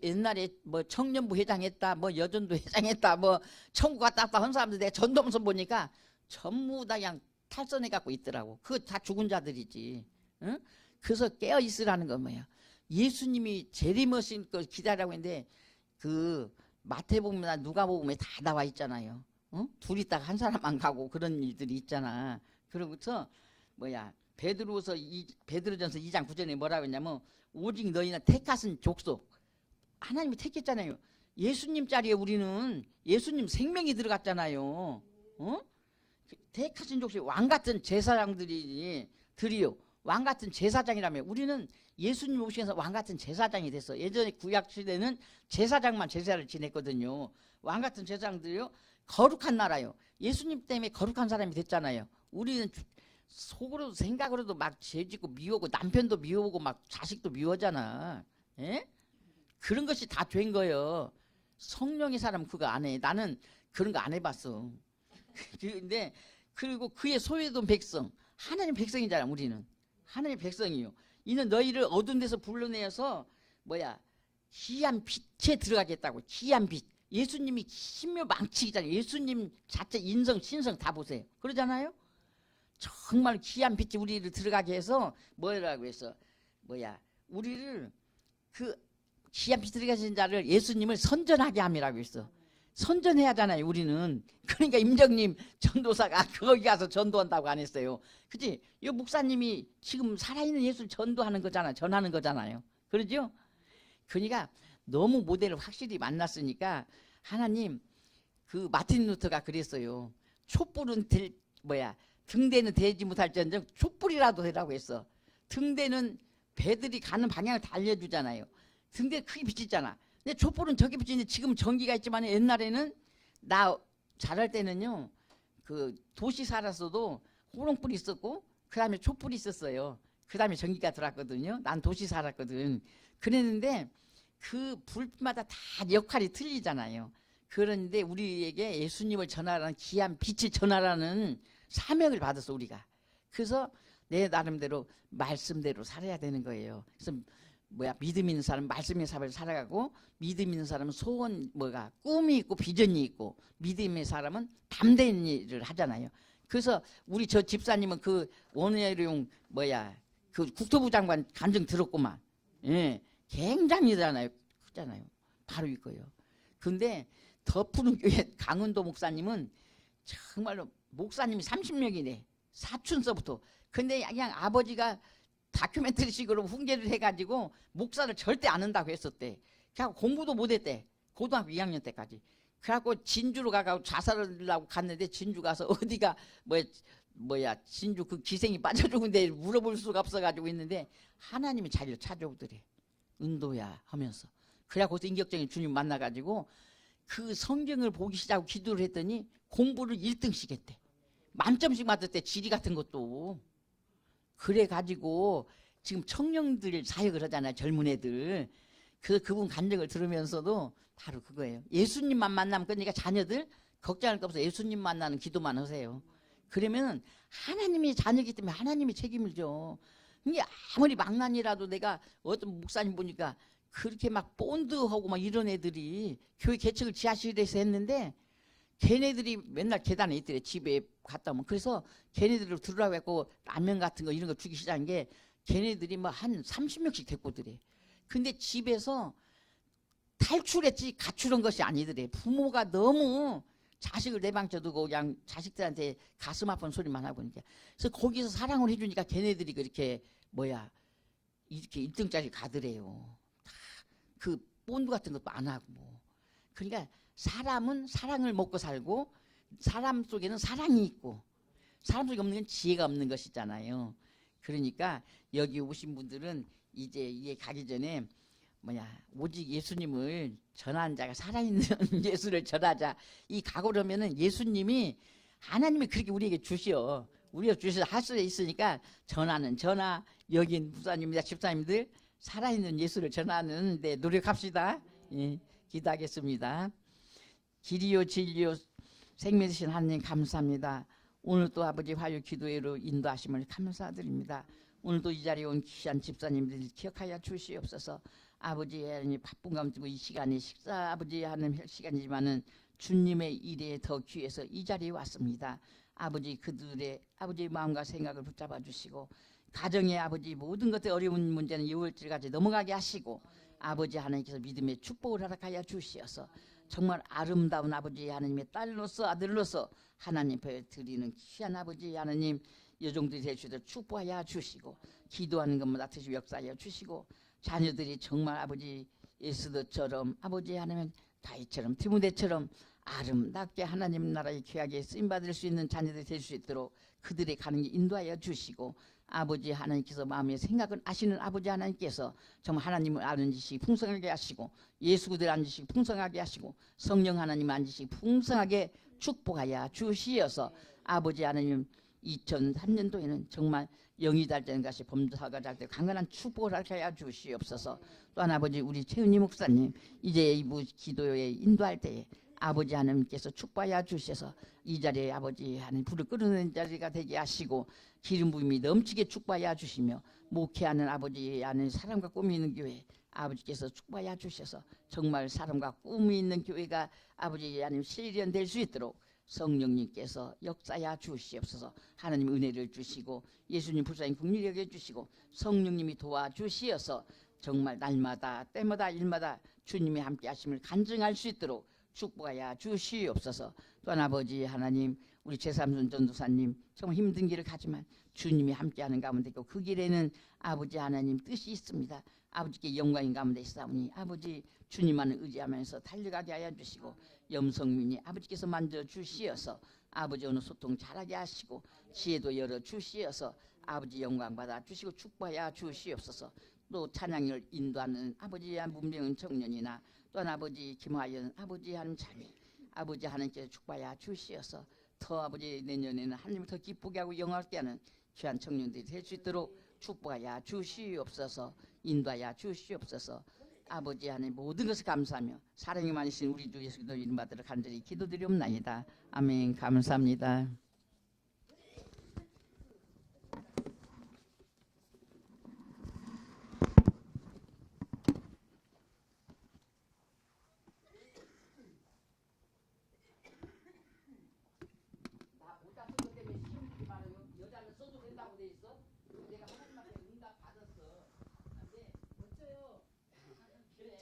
옛날에 뭐 청년부 회장했다, 뭐 여전도 회장했다, 뭐 천국 갔다 한 사람들 내가 전도문서 보니까 전부 다 그냥 탈선해 갖고 있더라고. 그거 다 죽은 자들이지. 응? 그래서 깨어 있으라는 건 뭐야? 예수님이 재림하신 걸 기다리라고 했는데 그 마태복음이나 누가복음에 다 나와 있잖아요. 응? 둘 있다가 한 사람만 가고 그런 일들이 있잖아. 그러고서 베드로전서 2장 9절에 뭐라고 했냐면 오직 너희는 택하신 족속. 하나님이 택했잖아요. 예수님 자리에 우리는 예수님 생명이 들어갔잖아요. 택하신 족속 왕같은 제사장들이요. 왕같은 제사장이라며. 우리는 예수님 오시면서 왕같은 제사장이 됐어. 예전에 구약시대는 제사장만 제사를 지냈거든요. 왕같은 제사장들이요. 거룩한 나라요. 예수님 때문에 거룩한 사람이 됐잖아요. 우리는 속으로도 생각으로도 막 죄짓고 미워고 남편도 미워고 막 자식도 미워하잖아. 에? 그런 것이 다 된 거예요. 성령의 사람 그거 안 해. 나는 그런 거 안 해봤어. 근데 그리고 그의 소외된 백성, 하나님 백성이잖아. 우리는 하나님 백성이요. 이는 너희를 어두운 데서 불러내어서 희한 빛에 들어가겠다고. 희한 빛. 예수님이 신묘망측이잖아요. 예수님 자체 인성 신성 다 보세요. 그러잖아요. 정말 귀한 빛이 우리를 들어가게 해서 뭐라고 해서 우리를 그 귀한 빛 들어가신 자를 예수님을 선전하게 함이라고 했어. 선전해야 하잖아요. 우리는. 그러니까 임정님 전도사가 거기 가서 전도한다고 안 했어요. 그치? 이 목사님이 지금 살아있는 예수를 전도하는 거잖아. 전하는 거잖아요. 그러죠? 그러니까 너무 모델을 확실히 만났으니까 하나님 그 마틴 루터가 그랬어요. 촛불은 등대는 대지 못할지언정 촛불이라도 되라고 했어. 등대는 배들이 가는 방향을 다 알려주잖아요. 등대 크게 비치잖아. 근데 촛불은 저기 비치는데 지금 전기가 있지만 옛날에는 나 자랄 때는요. 그 도시 살았어도 호롱불이 있었고 그 다음에 촛불이 있었어요. 그 다음에 전기가 들어왔거든요. 난 도시 살았거든. 그랬는데 그 불마다 다 역할이 틀리잖아요. 그런데 우리에게 예수님을 전하라는 귀한 빛을 전하라는 사명을 받았어 우리가. 그래서 내 나름대로 말씀대로 살아야 되는 거예요. 그래서 믿음 있는 사람은 말씀의 삶을 살아가고 믿음 있는 사람은 소원 꿈이 있고 비전이 있고 믿음의 사람은 담대한 일을 하잖아요. 그래서 우리 저 집사님은 그 원혜룡 그 국토부 장관 간증 들었구만. 예, 굉장히잖아요. 크잖아요. 바로 이거예요. 근데 더 푸른 교회 강은도 목사님은 정말로 목사님이 30명이네. 사춘서부터. 근데 그냥 아버지가 다큐멘터리식으로 훈계를 해가지고 목사를 절대 안 한다고 했었대. 그래서 공부도 못했대. 고등학교 2학년 때까지. 그래갖고 진주로 가고 자살을 하고 갔는데 진주 가서 어디가 진주 그 기생이 빠져 죽은데 물어볼 수가 없어가지고 있는데 하나님이 자기를 찾아오더래. 은도야 하면서. 그래갖고 인격적인 주님 만나가지고 그 성경을 보기 시작하고 기도를 했더니 공부를 1등씩 했대. 만점씩 맞았대. 지리 같은 것도. 그래가지고 지금 청년들 사역을 하잖아요. 젊은 애들. 그래서 그분 간증을 들으면서도 바로 그거예요. 예수님만 만나면 그러니까 자녀들 걱정할 거 없어. 예수님 만나는 기도만 하세요. 그러면 하나님이 자녀이기 때문에 하나님이 책임을 져. 이게 아무리 망난이라도 내가 어떤 목사님 보니까 그렇게 막 본드하고 막 이런 애들이 교회 개척을 지하실에서 했는데 걔네들이 맨날 계단에 있더래. 집에 갔다 오면. 그래서 걔네들을 들으라고 했고 라면 같은 거 이런 거 주기 시작한 게 걔네들이 뭐 한 30명씩 데리고 오더래. 근데 집에서 탈출했지 가출한 것이 아니더래. 부모가 너무 자식을 내방쳐두고 그냥 자식들한테 가슴 아픈 소리만 하고 그러니까. 그래서 거기서 사랑을 해주니까 걔네들이 그렇게 뭐야 이렇게 1등짜리 가더래요. 다 그 본드 같은 것도 안 하고 뭐. 그러니까 사람은 사랑을 먹고 살고 사람 속에는 사랑이 있고 사람 속에 없는 건 지혜가 없는 것이잖아요. 그러니까 여기 오신 분들은 이제 이게 가기 전에 뭐냐 오직 예수님을 전하는 자가 살아있는 예수를 전하자 이 각오를 하면은 예수님이 하나님이 그렇게 우리에게 주시어 우리가 주셔서 할 수 있으니까 전하는 전하 여기 부사님이다 집사님들 살아있는 예수를 전하는 데 노력합시다. 예, 기도하겠습니다. 길이요 진리요 생명 되신 하나님 감사합니다. 오늘 또 아버지 화요 기도회로 인도하심을 감사드립니다. 오늘도 이 자리에 온 귀한 집사님들 기억하여 주시옵소서. 아버지 하나님 바쁜 가운데 이 시간이 식사 아버지 하는 시간이지만은 주님의 일에 더 귀해서 이 자리에 왔습니다. 아버지 그들의 아버지의 마음과 생각을 붙잡아 주시고 가정의 아버지 모든 것의 어려운 문제는 6월절까지 넘어가게 하시고 아버지 하나님께서 믿음의 축복을 허락하여 주시어서 정말 아름다운 아버지 하나님의 딸로서 아들로서 하나님 앞에 드리는 귀한 아버지 하나님 여종들이 될 수 있도록 축복하여 주시고 기도하는 것마다 다시 역사하여 주시고 자녀들이 정말 아버지 에스더처럼 아버지 하나님 다윗처럼 디모데처럼 아름답게 하나님 나라의 귀하게 쓰임받을 수 있는 자녀들이 될 수 있도록 그들의 가는 길 인도하여 주시고 아버지 하나님께서 마음의 생각을 아시는 아버지 하나님께서 정말 하나님을 아는 지식이 풍성하게 하시고 예수 그들 아는 지식이 풍성하게 하시고 성령 하나님 아는 지식이 풍성하게 축복하여 주시어서 아버지 하나님 2003년도에는 정말 영이 달되는 것이 범사가 달되 강건한 축복을 하여 주시옵소서. 또한 아버지 우리 최은희 목사님 이제 이부 기도에 인도할 때에 아버지 하나님께서 축복하여 주셔서 이 자리에 아버지 하나님 불을 끄는 자리가 되게 하시고 기름 부음이 넘치게 축복하여 주시며 목회하는 아버지 하나님 사람과 꿈이 있는 교회 아버지께서 축복하여 주셔서 정말 사람과 꿈이 있는 교회가 아버지 하나님 실현될 수 있도록 성령님께서 역사하여 주시옵소서. 하나님 은혜를 주시고 예수님 불쌍히 긍휼히 여겨 주시고 성령님이 도와주시어서 정말 날마다 때마다 일마다 주님이 함께 하심을 간증할 수 있도록 축복하여 주시옵소서. 또한 아버지 하나님 우리 제3선 전도사님 정말 힘든 길을 가지만 주님이 함께하는 가운데 있고 그 길에는 아버지 하나님 뜻이 있습니다. 아버지께 영광인 가운데 있사오니 아버지 주님만을 의지하면서 달려가게 하여 주시고 염성민이 아버지께서 만져주시어서 아버지 오늘 소통 잘하게 하시고 지혜도 열어주시어서 아버지 영광 받아 주시고 축복하여 주시옵소서. 또 찬양을 인도하는 아버지의 문병은 청년이나 또한 아버지 김화연 아버지 하는 자매 아버지 하나님께서 축복하여 주시어서 더 아버지 내년에는 하나님을 더 기쁘게 하고 영화롭게 하는 귀한 청년들이 될 수 있도록 축복하여 주시옵소서. 인도하여 주시옵소서. 아버지 하나님 모든 것을 감사하며 사랑이 많으신 우리 주 예수 그리스도 이름 받들어 간절히 기도드리옵나이다. 아멘. 감사합니다.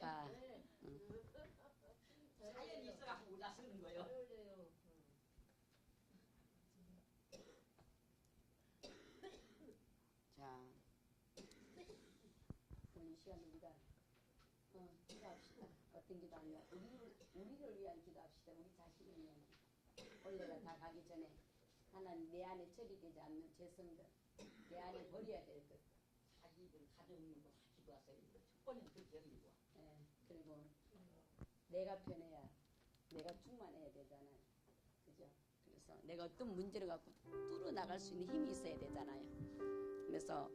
자, 사연이 있어갖고 우리가 쓰는 거예요. 자, 오늘 시간에 우리가 기도합시다. 어떤 기도하냐? 우리를 위한 기도합시다. 우리 자신을 위한. 원래가 다 가기 전에 하나님 내 안에 처리되지 않는 죄성들, 내 안에 버려야 될 것, 자기 입을 가져오는 거 다 기도하세요. 첫 번째는 그렇게 열리고. 그리고 내가 편해야 내가 충만해야 되잖아요. 그죠? 그래서 내가 어떤 문제를 갖고 뚫어 나갈 수 있는 힘이 있어야 되잖아요. 그래서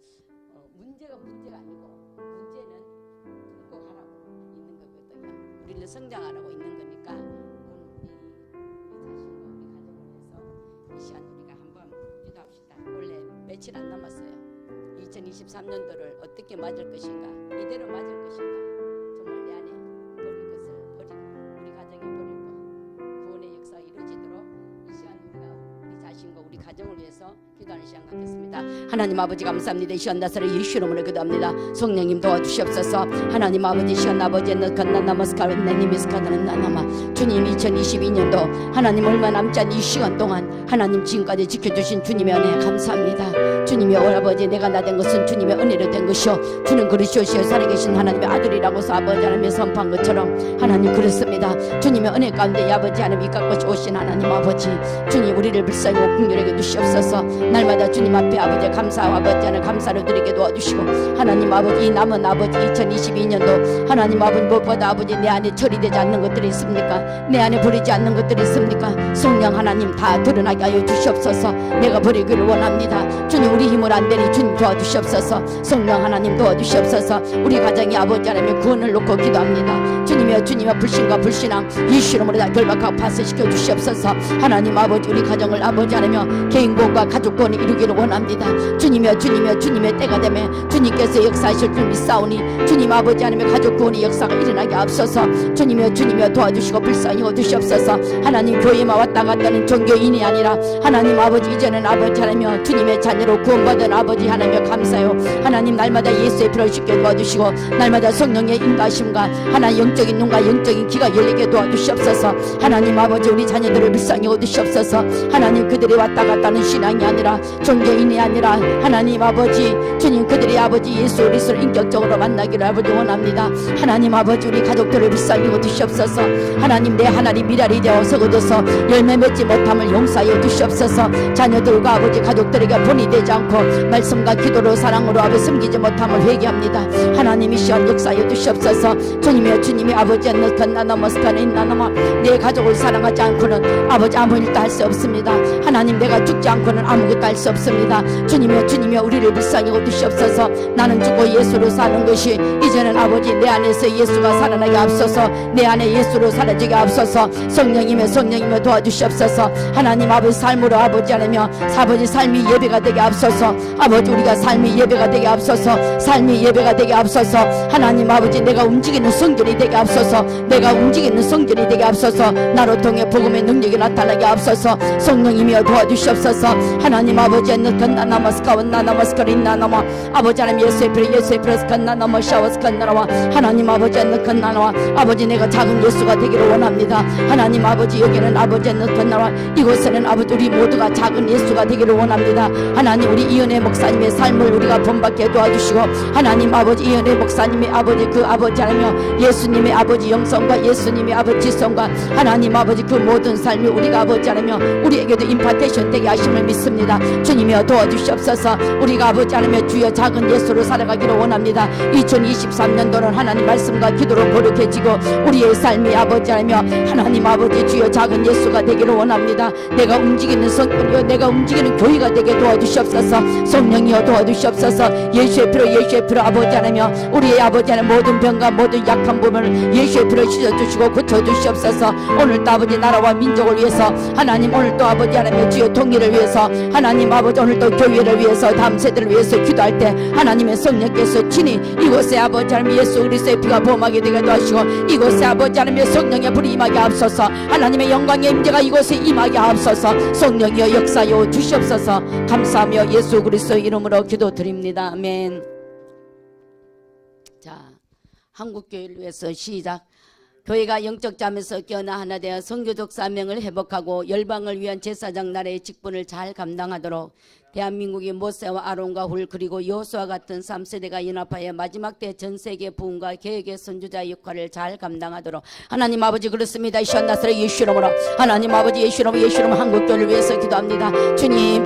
문제가 아니고 문제는 극복하라고 있는 거거든요. 우리를 성장하라고 있는 거니까 오늘 우리 자신과 우리 가정을 위해서 이 시간 우리가 한번 기도합시다. 원래 며칠 안 남았어요. 2023년도를 어떻게 맞을 것인가, 이대로 맞을 것인가.
기도하는 시간 갖겠습니다. 하나님 아버지 감사합니다. 이 시간 나사를 예수 이름으로 기도합니다. 성령님 도와주시옵소서. 하나님 아버지 시간 아버지 나나마스카르네니미스카드는 주님 2022년도 하나님 얼마 남지 않은 이 시간 동안 하나님 지금까지 지켜주신 주님의 은혜 감사합니다. 주님의 아버지 내가 나 된 것은 주님의 은혜로 된 것이요 주는 그리스도시여 살아계신 하나님의 아들이라고서 아버지 하나님의 선포한 것처럼 하나님 그렇습니다. 주님의 은혜 가운데 아버지 하나님 이끌고 오신 하나님 아버지 주님 우리를 불쌍히 긍휼하게 주시옵소서. 날마다 주님 앞에 아버지 감사와 아버지 하나님 감사를 드리게 도와주시고 하나님 아버지 이 남은 아버지 2022년도 하나님 아버지 무엇보다 아버지 내 안에 처리되지 않는 것들이 있습니까? 내 안에 버리지 않는 것들이 있습니까? 성령 하나님 다 드러나게 하여 주시옵소서. 내가 버리기를 원합니다. 주님 우리 힘을 안 되니 주님 도와주시옵소서. 성령 하나님 도와주시옵소서. 우리 가정이 아버지 하나님의 구원을 놓고 기도합니다. 주님이여 주님의 불신과 불신앙 예수 이름으로 다 결박하고 파쇄시켜 주시옵소서. 하나님 아버지 우리 가정을 아버지 하나며 개인 구원과 가족 구원을 이루기를 원합니다. 주님이여 주님의 때가 되면 주님께서 역사하실 줄 믿사오니 주님 아버지 하나님의 가족 구원의 역사가 일어나게 앞서서 주님이여 도와주시고 불쌍히 여주시옵소서. 하나님 교회만 왔다 갔다 하는 종교인이 아니라 하나님 아버지 이제는 아버지 하나며 주님의 자녀로 구원받은 아버지 하나며 감사요. 하나님 날마다 예수의 피로 쉽게 도와주시고 날마다 성령의 인도하심과 하나님 영적인 눈과 영적인 귀가 열리게 도와주시옵소서. 하나님 아버지 우리 자녀들을 불쌍히 얻으시옵소서. 하나님 그들이 왔다 갔다 하는 신앙이 아니라 종교인이 아니라 하나님 아버지 주님 그들이 아버지 예수 그리스도를 인격적으로 만나기를 아버지 원합니다. 하나님 아버지 우리 가족들을 불쌍히 얻으시옵소서. 하나님 내 하나님 미랄이 되어서 얻어서 열매 맺지 못함을 용서하여 주시옵소서. 자녀들과 아버지 가족들에게 본이 되지 않고 말씀과 기도로 사랑으로 아버지 섬기지 못함을 회개합니다. 하나님이 시원 역사하여 주시옵소서. 주님의 아버지 나나마스카는 나나마 내 가족을 사랑하지 않고는 아버지 아무 일도 할 수 없습니다. 하나님 내가 죽지 않고는 아무것도 할 수 없습니다. 주님이여 우리를 불쌍히 얻으시옵소서. 나는 죽고 예수로 사는 것이 이제는 아버지 내 안에서 예수가 살아나게 앞서서 내 안에 예수로 사라지게 앞서서 성령이며 도와주시옵소서. 하나님 아버지 삶으로 아버지 하나며 아버지 삶이 예배가 되게 앞서서 아버지 우리가 삶이 예배가 되게 앞서서 삶이 예배가 되게 앞서서 하나님 아버지 내가 움직이는 성전이 되게 앞서서 내가 움직이는 성전이 되게 앞서서 나로 통해 복음의 능력이 나타나게 앞서서 성령이며 도와주시옵소서. 하나님 아버지 나나마스카린나나마 아버지 하나님 예수의 피로 스칸나나마 샤워스칸나나와 하나님 아버지 나나와 아버지 내가 작은 예수가 되기를 원합니다. 하나님 아버지 여기는 아버지 나나와 이곳에는 아버지 우리 모두가 작은 예수가 되기를 원합니다. 하나님 우리 이은혜 목사님의 삶을 우리가 본받게 도와주시고 하나님 아버지 이은혜 목사님의 아버지 그 아버지 하나며 예수님의 아버지 영성과 예수님의 아버지 지성과 하나님 아버지 그 모든 삶이 우리가 아버지 하나며 우리에게도 임파테이션 되게 하심을 믿습니다. 주님이여 도와주시옵소서. 우리가 아버지 하나며 주여 작은 예수로 살아가기를 원합니다. 2023년도는 하나님 말씀과 기도로 거룩해지고 우리의 삶이 아버지 하나며 하나님 아버지 주여 작은 예수가 되기를 원합니다. 내가 움직이는 성령이여 내가 움직이는 교회가 되게 도와주시옵소서. 성령이여 도와주시옵소서. 예수의 피로 아버지 하나며 우리의 아버지 하나님 모든 병과 모든 약한 부분을 예수의 피로 씻어주시고 고쳐주시옵소서. 오늘도 아버지 나라와 민족을 위해서 하나님 오늘도 아버지 하나님 주여 통일을 위해서 하나님 아버지 오늘도 교회를 위해서 다음 세대를 위해서 기도할 때 하나님의 성령께서 친히 이곳에 아버지 하나님 예수 그리스도의 피가 보호하게 되게 도와주시고 이곳에 아버지 하나님의 성령의 불이 임하게 앞서서 하나님의 영광의 임재가 이곳에 임하게 앞서서 성령이여 역사여 주시옵소서. 감사하며 예수 그리스도 이름으로 기도드립니다. 아멘. 자, 한국교회를 위해서 시작. 교회가 영적 잠에서 깨어나 하나 되어 선교적 사명을 회복하고 열방을 위한 제사장 나라의 직분을 잘 감당하도록 대한민국이 모세와 아론과 훌 그리고 여호수아 같은 3세대가 연합하여 마지막 때 전세계 부흥과 개혁의 선주자 역할을 잘 감당하도록 하나님 아버지 그렇습니다. 이 시간 나사렛 예수 이름으로 하나님 아버지 예수 이름 한국교회를 위해서 기도합니다. 주님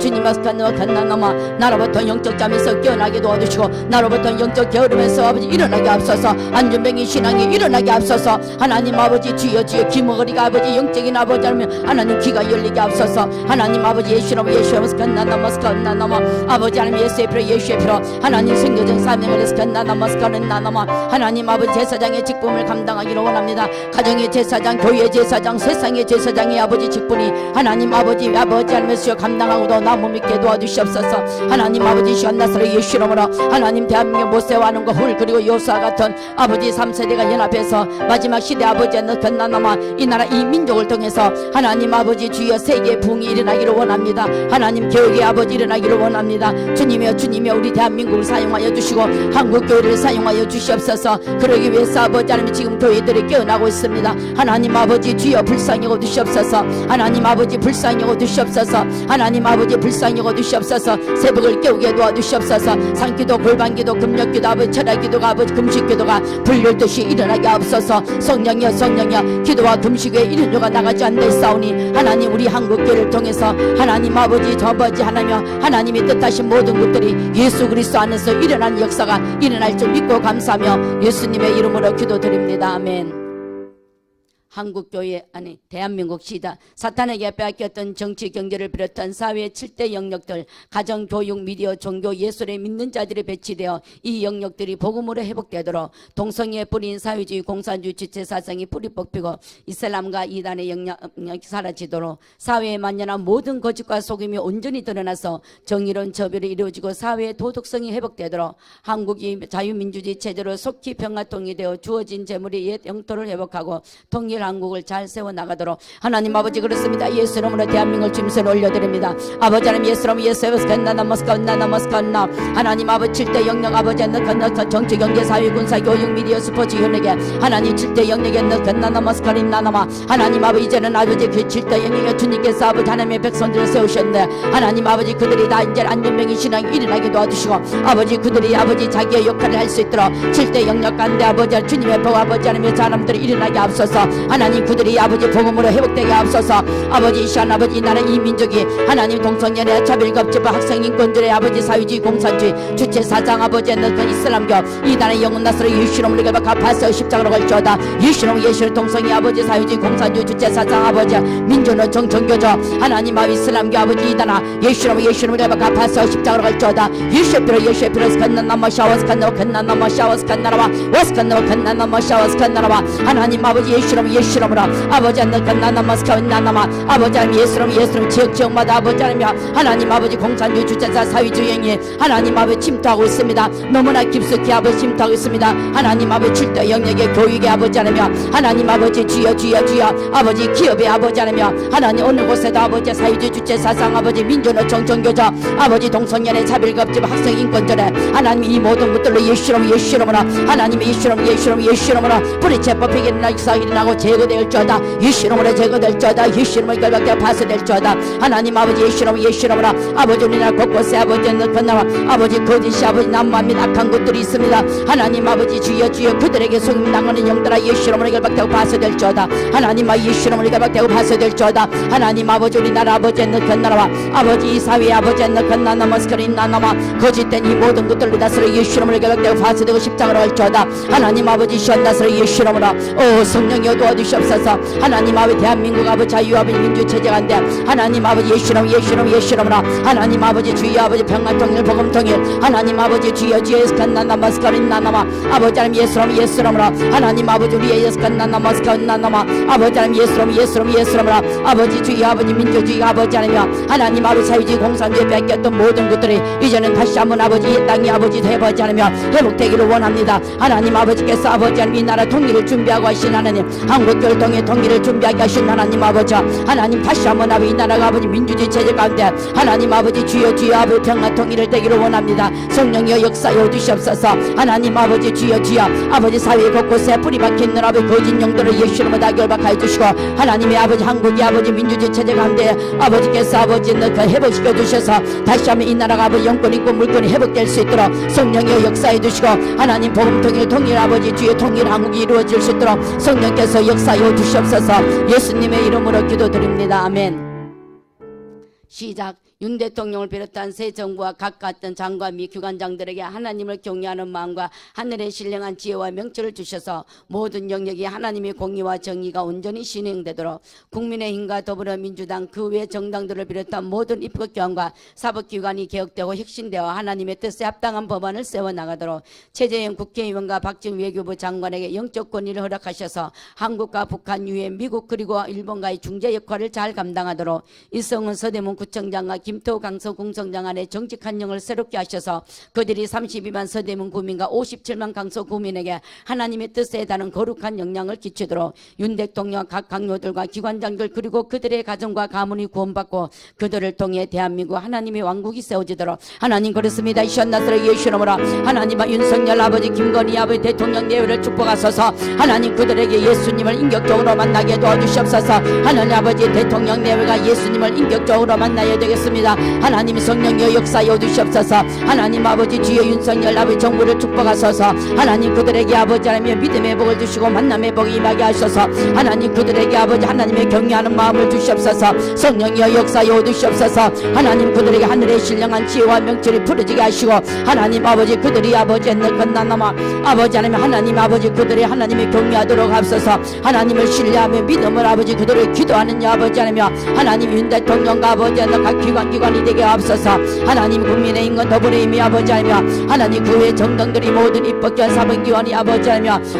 간나나마 나로부터 영적 잠에서 깨어나게 도와주시고 나로부터 영적 게으름에서 아버지 일어나게 앞서서 안전병이 신앙이 일어나게 앞서서 하나님 아버지 주여 귀머거리가 아버지 영적인 아버지 하나님 귀가 열리게 앞서서 하나님 아버지 예수 이름 간나나마스카 나나마 아버지 하나님 예수의 피로 예수의 피로 하나님 선교적 사명을 해서 나나마스카는 나나마 하나님 아버지 제사장의 직분을 감당하기를 원합니다. 가정의 제사장, 교회의 제사장, 세상의 제사장의 아버지 직분이 하나님 아버지 하나님 주여 감당하고도 나무 믿게 도와주시옵소서. 하나님 아버지 시원나스로 예수 이름으로 하나님 대한민국 모세와는 훌 그리고 요수와 같은 아버지 3세대가 연합해서 마지막 시대 아버지의 건나나마 이 나라 이 민족을 통해서 하나님 아버지 주여 세계의 부흥이 일어나기를 원합니다. 하나님 교육의 아버지 일어나기를 원합니다. 주님이여 우리 대한민국을 사용하여 주시고 한국교회를 사용하여 주시옵소서. 그러기 위해서 아버지 하나님 지금 교회들이 깨어나고 있습니다. 하나님 아버지 주여 불쌍히 여겨주시옵소서. 하나님 아버지 불쌍히 여겨주시옵소서. 하나님 아버지 불쌍히 여겨주시옵소서. 새벽을 깨우게 도와주시옵소서. 산기도 골방기도 금력기도 아버지 철학기도가 아버지 금식기도가 불릴듯이 일어나게 하옵소서. 성령이여 기도와 금식 외에 이런 요가 나가지 않는 싸우니 하나님 우리 한국교회를 통해서 하나님 아버지 저버지 하나님이 뜻하신 모든 것들이 예수 그리스도 안에서 일어나는 역사가 일어날 줄 믿고 감사하며 예수님의 이름으로 기도드립니다. 아멘. 한국교회 아니 대한민국 시다 사탄에게 빼앗겼던 정치 경제를 비롯한 사회의 7대 영역들 가정, 교육, 미디어, 종교, 예술에 믿는 자들이 배치되어 이 영역들이 복음으로 회복되도록 동성애의 뿌리인 사회주의 공산주의 지체사상이 뿌리 뽑히고 이슬람과 이단의 영역이 사라지도록 사회에 만연한 모든 거짓과 속임이 온전히 드러나서 정의로운 처벌이 이루어지고 사회의 도덕성이 회복되도록 한국이 자유민주주의 체제로 속히 평화통일이 되어 주어진 재물의 옛 영토를 회복하고 통일 한국을 잘 세워나가도록 하나님 아버지 그렇습니다. 예수 이름으로 대한민국을 주임새로 올려드립니다. 아버지 하나님 예수 이름으로 예수나나마스카나 하나님 아버지 7대 영역 아버지 하나님 정치 경제 사회 군사 교육 미디어 스포츠 연예계 하나님 7대 영역에 나나마스카린 나나마 하나님 아버지 이제는 아버지 그 7대 영역에 주님께서 아버지 하나님의 백성들을 세우셨네. 하나님 아버지 그들이 다 이제 안전명의 신앙이 일어나게 도와주시고 아버지 그들이 아버지 자기의 역할을 할 수 있도록 7대 영역 가운데 아버지 주님의 복 아버지 하나님의 사람들이 일어나게 앞서서 하나님 그들이 아버지 복음으로 회복되게 앞서서 아버지 시한 아버지 나라 이 민족이 하나님 동성연애 차별급제부 학생인권들의 아버지 사회주의 공산주의 주체사상 아버지의 그 이슬람교 이 나라의 영혼 나스로 예수놈을 우리가 갚아서 십자가로 걸쳐다 예수놈 예수 동성애 아버지 사회주의 공산주의 주체사상 아버지 민주노 정정교조 하나님 아버지 이슬람교 아버지 이 나라 예수놈을 우리가 갚아서 십자가로 걸쳐다 예수의 피로 스칸나나마 샤워스칸나와 칸나나마 샤워스칸나라와 와스칸나와 칸나나마 샤워스칸나라와 하나님 아버지 예수놈으로 아버지 나나마스카나나마 아버지 하나님 예수님 지역마다 아버지 하나님 아버지 공산주의 주체사 사회주의행위 하나님 아버지 침투하고 있습니다. 너무나 깊숙이 아버지 침투하고 있습니다. 하나님 아버지 7대 영역의 교육의 아버지 하나님 아버지 주여 아버지 기업의 아버지 하나님 어느 곳에도 아버지 사회주의 주체사상 아버지 민주노 정정교조 아버지 동성연애 차별급제부 학생인권전에 하나님 이 모든 것들로 예수님으로 하나님 예수님으로 뿌리채 뽑히게 일어나 역사가 일어나고 제거될 자다 예수님으로 제거될 자다 예수님을 결박되어 파쇄될 자다 하나님 아버지 예수님으로 아버지 우리나라 곳곳에 아버지 건너와 아버지 거짓이 아버지 남만 및 악한 것들이 있습니다. 하나님 아버지 주여 그들에게 속임당하는 영들아 예수님으로 결박되고 파쇄될 자다 하나님 예수님으로 결박되고 파쇄될 자다 하나님 아버지 우리나라 아버지 건너와 아버지 이 사회 아버지 건너나마스카린 나나마 거짓된 이 모든 것들로 다스려 예수님으로 결박되고 파쇄되고 십자가로 할 자다 하나님 아버지 시원다스려 예수님으로 성령이여 도와주시옵소서. 하나님 아버지 대한민국 아버지 자유 아버지 민주체제 가운데 하나님 아버지 예수님으로 하나님 아버지 주여 아버지 평화통일 복음통일 하나님 아버지 주여 스칸나나마스카린 나나마 아버지 하나님 예수님으로 하나님 아버지 우리의 스칸나나마스카린 나나마 아버지 하나님 예수님으로 아버지 주여 아버지 민주주의 아버지 하나님 아버지 사회주의 공산주의 뺏겼던 모든 것들이 이제는 다시 한번 아버지 이 땅이 아버지 해보지 않으며 회복되기를 원합니다. 하나님 아버지께서 아버지 하나님 이 나라 통일을 준비하고 하신 하나님 한국교회 통일을 준비하게 하신 하나님 아버지 하나님 다시 한번 아버지 이 나라가 아버지 민주주의 체제 가운데 하나님 아버지 주여 아버지 평화 통일을 되기를 원합니다. 성령이여 역사여 주시옵소서. 하나님 아버지 주여 아버지 사회 곳곳에 뿌리 박힌 아버지 거짓 영들을 예수님으로 다 결박하여 주시고 하나님의 아버지 한국이 아버지 민주주의 체제 가운데 아버지께서 아버지 회복시켜 주셔서 다시 한번 이 나라가 아버지 영권 인권 물권이 회복될 수 있도록 성령이여 역사해 주시고 하나님 복음 통일 아버지 주의 통일 한국이 이루어질 수 있도록 성령께서 역사해 주시옵소서. 예수님의 이름으로 기도드립니다. 아멘. 시작. 윤 대통령을 비롯한 새 정부와 가까웠던 장관 및 기관장들에게 하나님을 경외하는 마음과 하늘의 신령한 지혜와 명철을 주셔서 모든 영역이 하나님의 공의와 정의가 온전히 진행되도록 국민의힘과 더불어민주당 그 외 정당들을 비롯한 모든 입법기관과 사법기관이 개혁되고 혁신되어 하나님의 뜻에 합당한 법안을 세워나가도록 최재형 국회의원과 박지원 외교부 장관에게 영적 권위를 허락하셔서 한국과 북한, 유엔, 미국 그리고 일본과의 중재 역할을 잘 감당하도록 이성은 서대문 구청장과 김태호 강서공성장 안에 정직한 영을 새롭게 하셔서 그들이 32만 서대문 구민과 57만 강서 구민에게 하나님의 뜻에 해당하는 거룩한 영향을 끼치도록 윤 대통령 각 강요들과 기관장들 그리고 그들의 가정과 가문이 구원받고 그들을 통해 대한민국 하나님의 왕국이 세워지도록 하나님 그렇습니다. 이 시간 나사렛 예수 이름으로 하나님과 윤석열 아버지 김건희 아버지 대통령 내외를 축복하소서. 하나님 그들에게 예수님을 인격적으로 만나게 도와주시옵소서. 하나님 아버지 대통령 내외가 예수님을 인격적으로 만나야 되겠습니다. 하나님 성령의 역사여 주시옵소서. 하나님 아버지 주여 윤석열 아버지 정부를 축복하소서. 하나님 그들에게 아버지 하나님의 믿음의 복을 주시고 만남의 복이 임하게 하소서. 하나님 그들에게 아버지 하나님의 경외하는 마음을 주시옵소서. 성령의 역사여 주시옵소서. 하나님 그들에게 하늘의 신령한 지혜와 명철이 부러지게 하시고 하나님 아버지 그들이 아버지 옛날 건나나마 아버지 하나님 아버지 그들이 하나님의 경외하도록 하소서. 하나님을 신뢰하며 믿음을 아버지 그들을 기도하는 아버지 하나님 윤 대통령과 아버지 각 기관이 되게 하옵소서. 하나님 국민의 인권 더불어힘이 아버지 하나님 그 외 정당들이 모든 입법기관 사법기관이 아버지